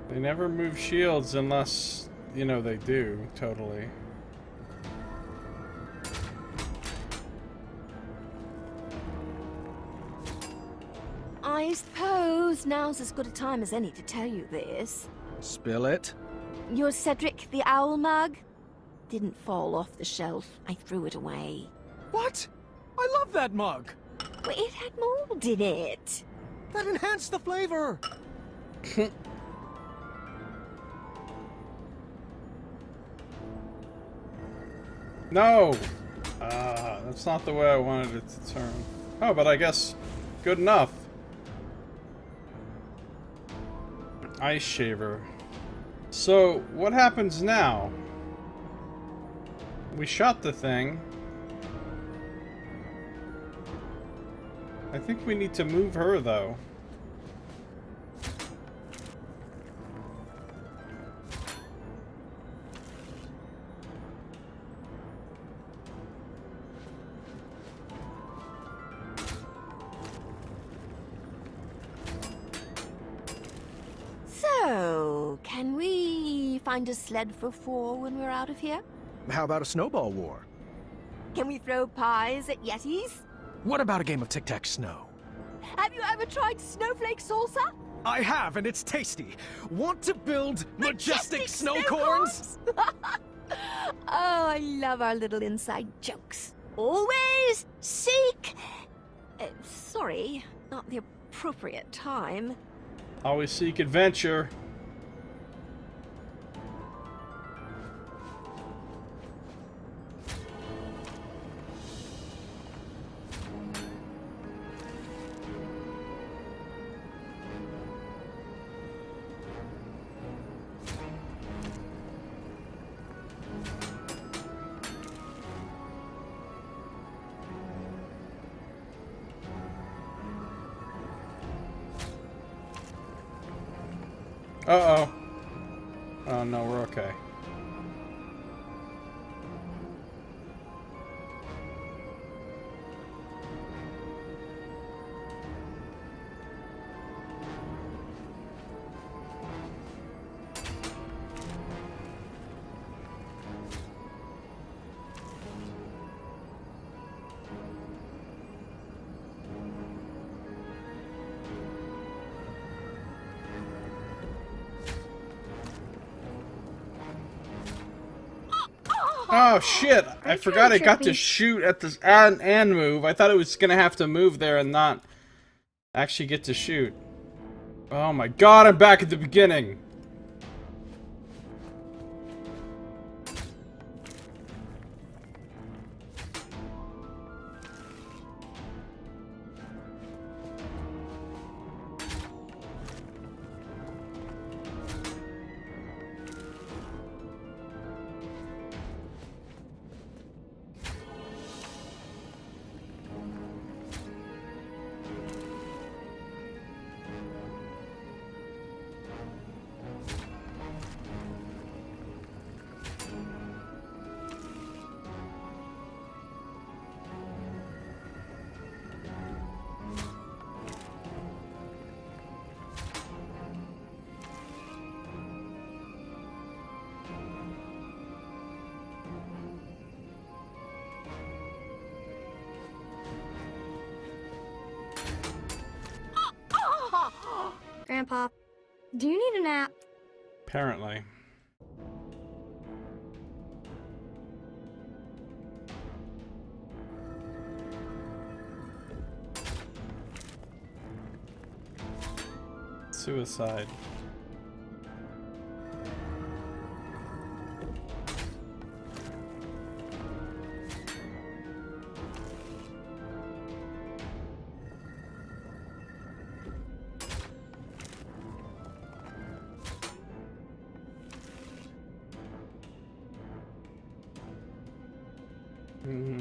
They never move shields unless, you know, they do, totally. I suppose now's as good a time as any to tell you this. Spill it. Your Cedric the Owl mug didn't fall off the shelf. I threw it away. What? I love that mug. Well, it had mold in it. That enhanced the flavor. No! That's not the way I wanted it to turn. Oh, but I guess good enough. Ice shaver. So, what happens now? We shot the thing. I think we need to move her, though. So, can we find a sled for 4 when we're out of here? How about a snowball war? Can we throw pies at Yetis? What about a game of tic-tac-snow? Have you ever tried snowflake salsa? I have, and it's tasty. Want to build majestic snow corns? Oh, I love our little inside jokes. Always seek... sorry, not the appropriate time. Always seek adventure. Uh-oh. Oh, no, we're okay. Oh shit! I forgot I got to shoot at this and move. I thought it was gonna have to move there and not actually get to shoot. Oh my god, I'm back at the beginning. Grandpa, do you need a nap? Apparently. Suicide. Mm-hmm.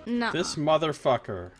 No. This motherfucker.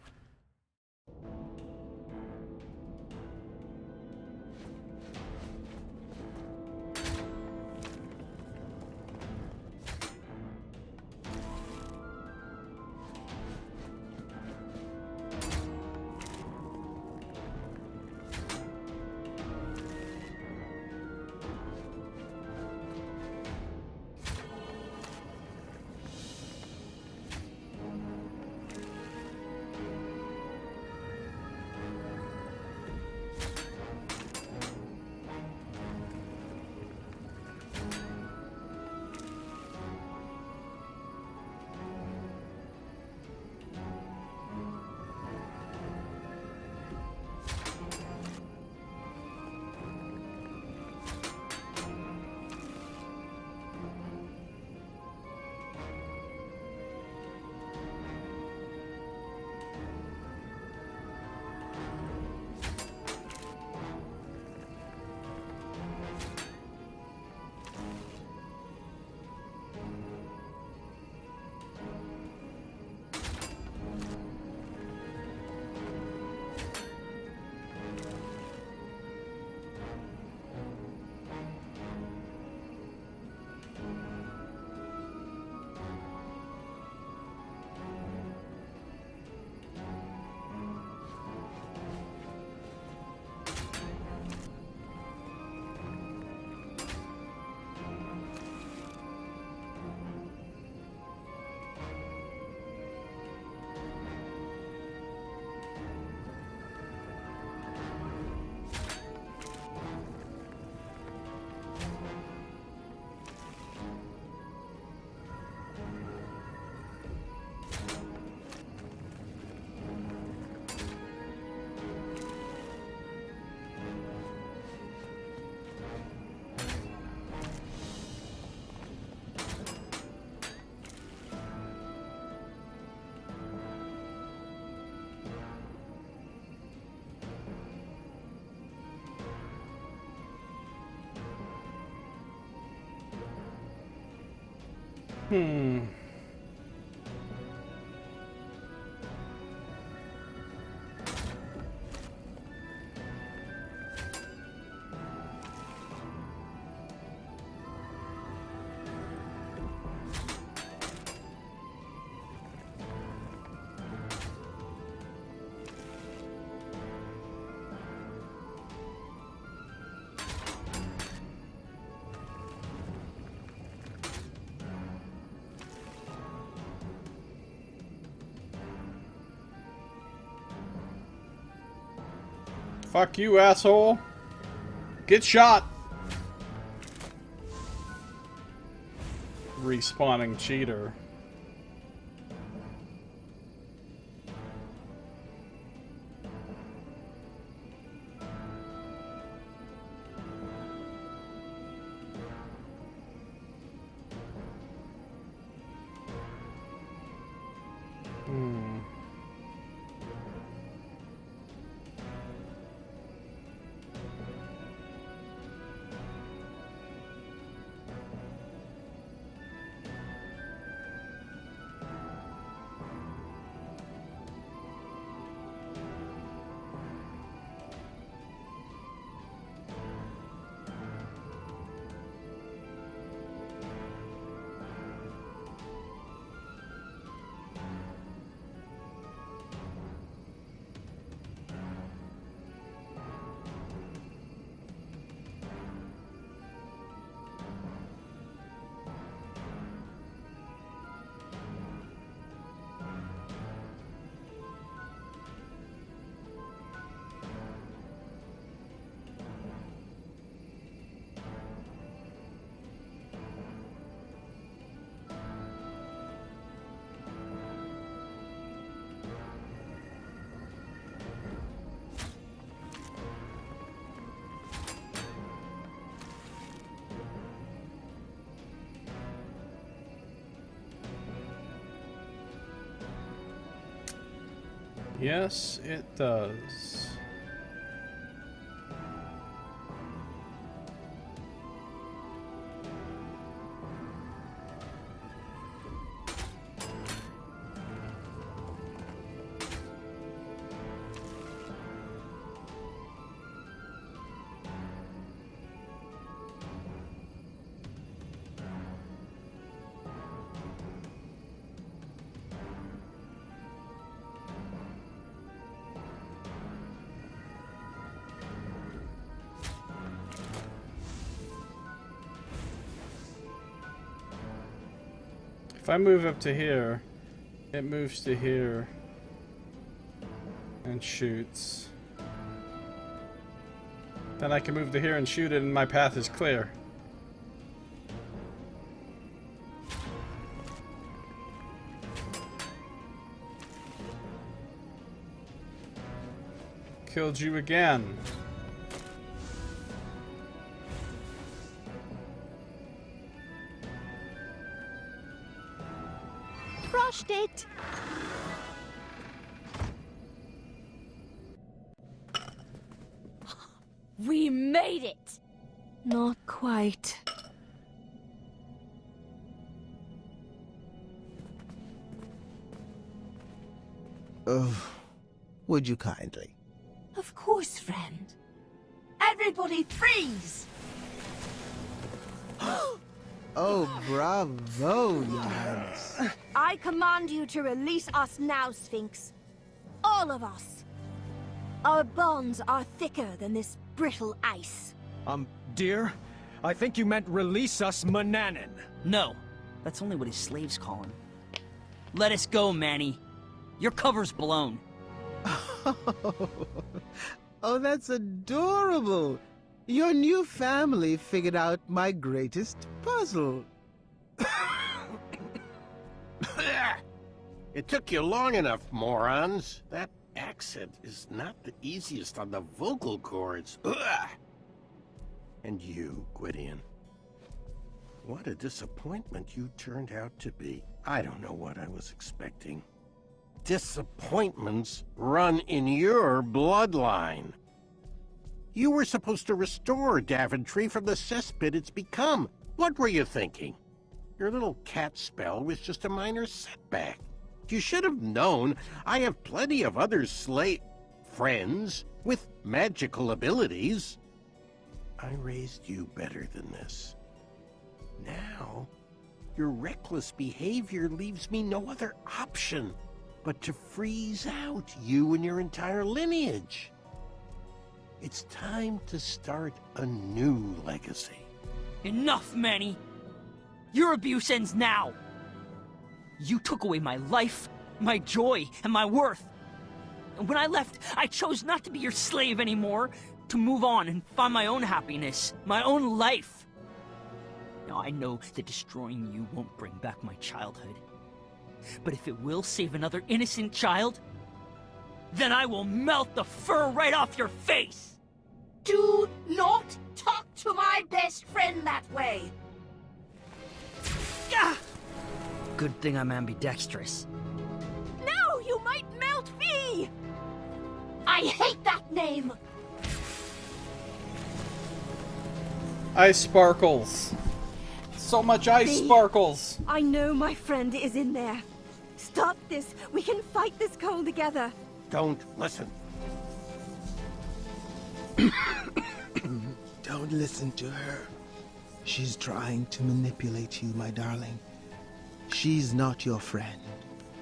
Fuck you, asshole. Get shot. Respawning cheater. Yes, it does. If I move up to here, it moves to here and shoots. Then I can move to here and shoot it and my path is clear. Killed you again. Crushed it! We made it! Not quite. Would you kindly? Of course, friend. Everybody freeze! Oh, bravo, Your Highness. I command you to release us now, Sphinx. All of us. Our bonds are thicker than this brittle ice. Dear, I think you meant release us, Mananin. No, that's only what his slaves call him. Let us go, Manny. Your cover's blown. Oh, that's adorable. Your new family figured out my greatest puzzle. It took you long enough, morons. That accent is not the easiest on the vocal cords. Ugh. And you, Gwydion. What a disappointment you turned out to be. I don't know what I was expecting. Disappointments run in your bloodline. You were supposed to restore Daventry from the cesspit it's become. What were you thinking? Your little cat spell was just a minor setback. You should have known I have plenty of other friends with magical abilities. I raised you better than this. Now, your reckless behavior leaves me no other option but to freeze out you and your entire lineage. It's time to start a new legacy. Enough, Manny! Your abuse ends now! You took away my life, my joy, and my worth. And when I left, I chose not to be your slave anymore, to move on and find my own happiness, my own life. Now I know that destroying you won't bring back my childhood. But if it will save another innocent child, then I will melt the fur right off your face! Do not talk to my best friend that way! Ah! Good thing I'm ambidextrous. No, you might melt me! I hate that name! Ice sparkles. So much ice sparkles. I know my friend is in there. Stop this. We can fight this cold together. Don't listen. Don't listen to her. She's trying to manipulate you, my darling. She's not your friend.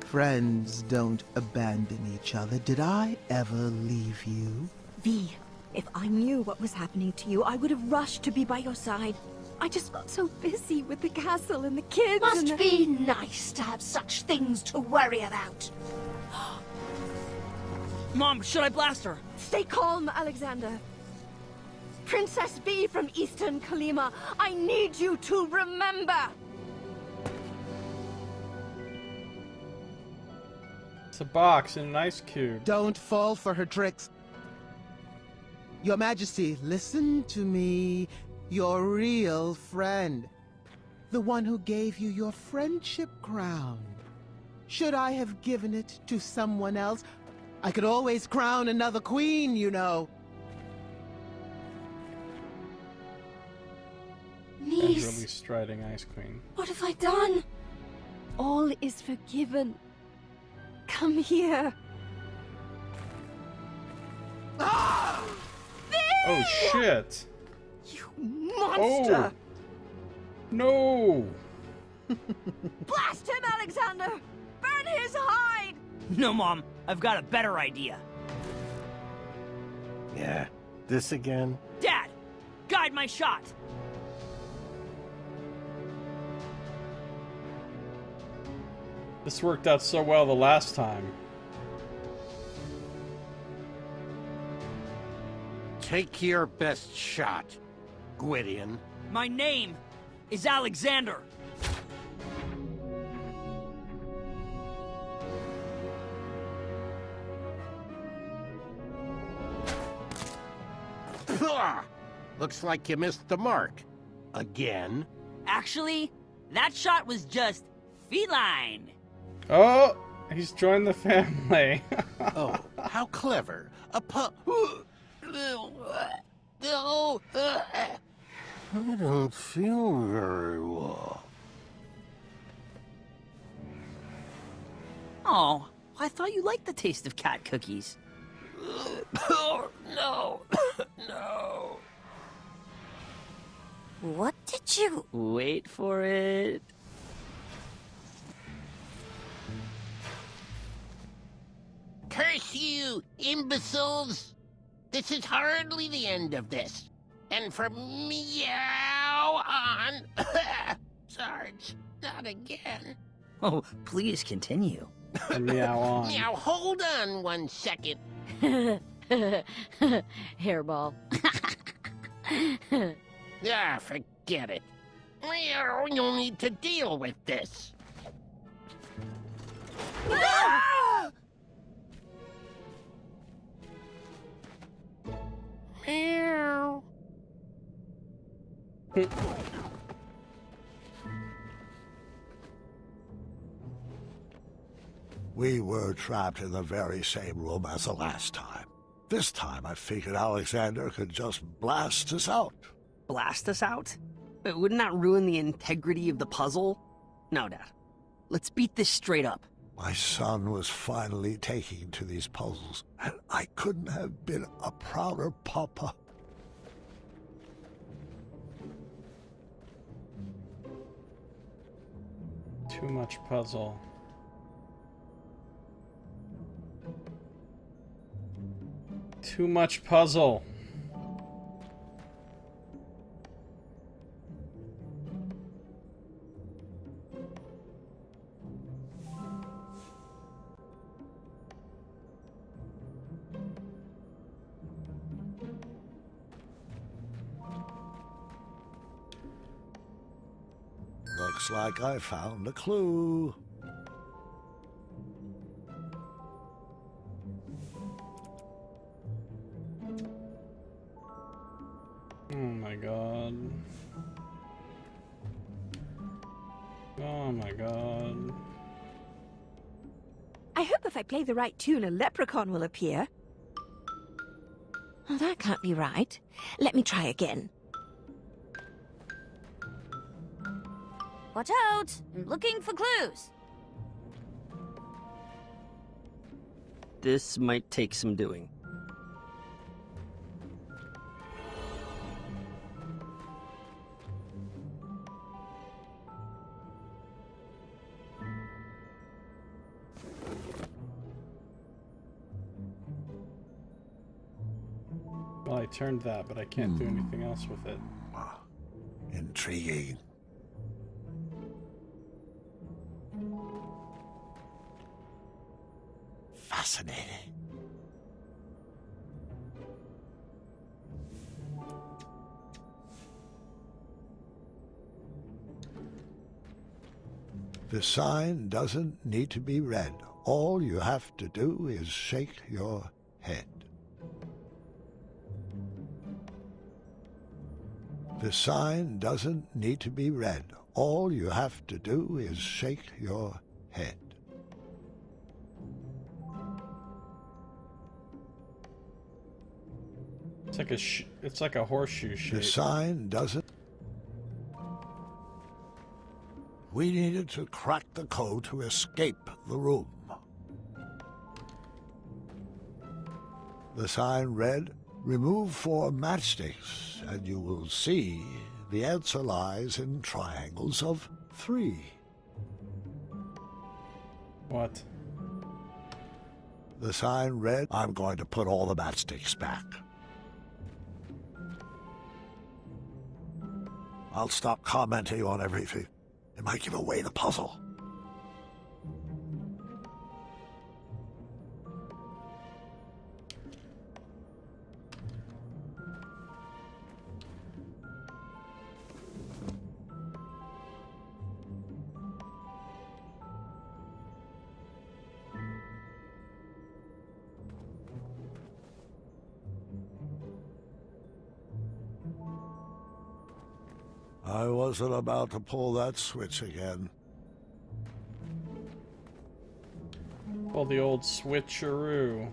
Friends don't abandon each other. Did I ever leave you? V, if I knew what was happening to you, I would have rushed to be by your side. I just got so busy with the castle and the kids. Must be nice to have such things to worry about. Mom, should I blast her? Stay calm, Alexander. Princess V from Eastern Kalima, I need you to remember. It's a box and an ice cube. Don't fall for her tricks. Your Majesty, listen to me. Your real friend. The one who gave you your friendship crown. Should I have given it to someone else? I could always crown another queen, you know. Niece, Angrily striding ice queen. what have I done? All is forgiven. Come here. Oh shit! You monster! Oh. No! Blast him, Alexander! Burn his hide! No, Mom. I've got a better idea. Yeah, this again? Dad! Guide my shot! This worked out so well the last time. Take your best shot, Gwydion. My name is Alexander. Looks like you missed the mark. Again? Actually, that shot was just feline. Oh! He's joined the family. Oh, how clever. A pup. I don't feel very well. Oh, I thought you liked the taste of cat cookies. Oh, no. No. What did you... Wait for it. Curse you, imbeciles! This is hardly the end of this. And from meow on... Sarge, not again. Oh, please continue. And meow on. Now, hold on 1 second. Hairball. Ah, forget it. Meow, you'll need to deal with this. Meow. We were trapped in the very same room as the last time. This time I figured Alexander could just blast us out. Blast us out? But wouldn't that ruin the integrity of the puzzle? No, Dad. Let's beat this straight up. My son was finally taking to these puzzles, and I couldn't have been a prouder papa. Too much puzzle. Too much puzzle. Looks like I found a clue. Oh my god. Oh my god. I hope if I play the right tune, a leprechaun will appear. Oh, that can't be right. Let me try again. Watch out! I'm looking for clues. This might take some doing. Well, I turned that, but I can't do anything else with it. Intriguing. Fascinating. The sign doesn't need to be read. All you have to do is shake your head. The sign doesn't need to be read. All you have to do is shake your head. It's like a horseshoe shape. The sign doesn't. We needed to crack the code to escape the room. The sign read, "Remove 4 matchsticks, and you will see the answer lies in triangles of 3. What? The sign read, "I'm going to put all the matchsticks back." I'll stop commenting on everything. It might give away the puzzle. I wasn't about to pull that switch again. Well, the old switcheroo.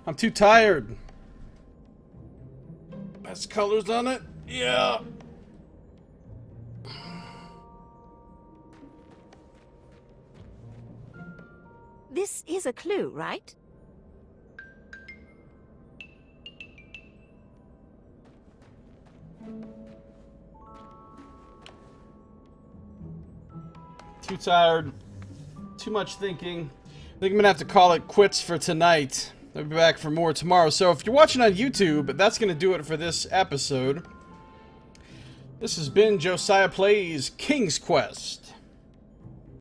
I'm too tired. Best colors on it? Yeah. This is a clue, right? Too tired. Too much thinking. I think I'm gonna have to call it quits for tonight. I'll be back for more tomorrow. So if you're watching on YouTube, that's gonna do it for this episode. This has been Josiah Plays King's Quest.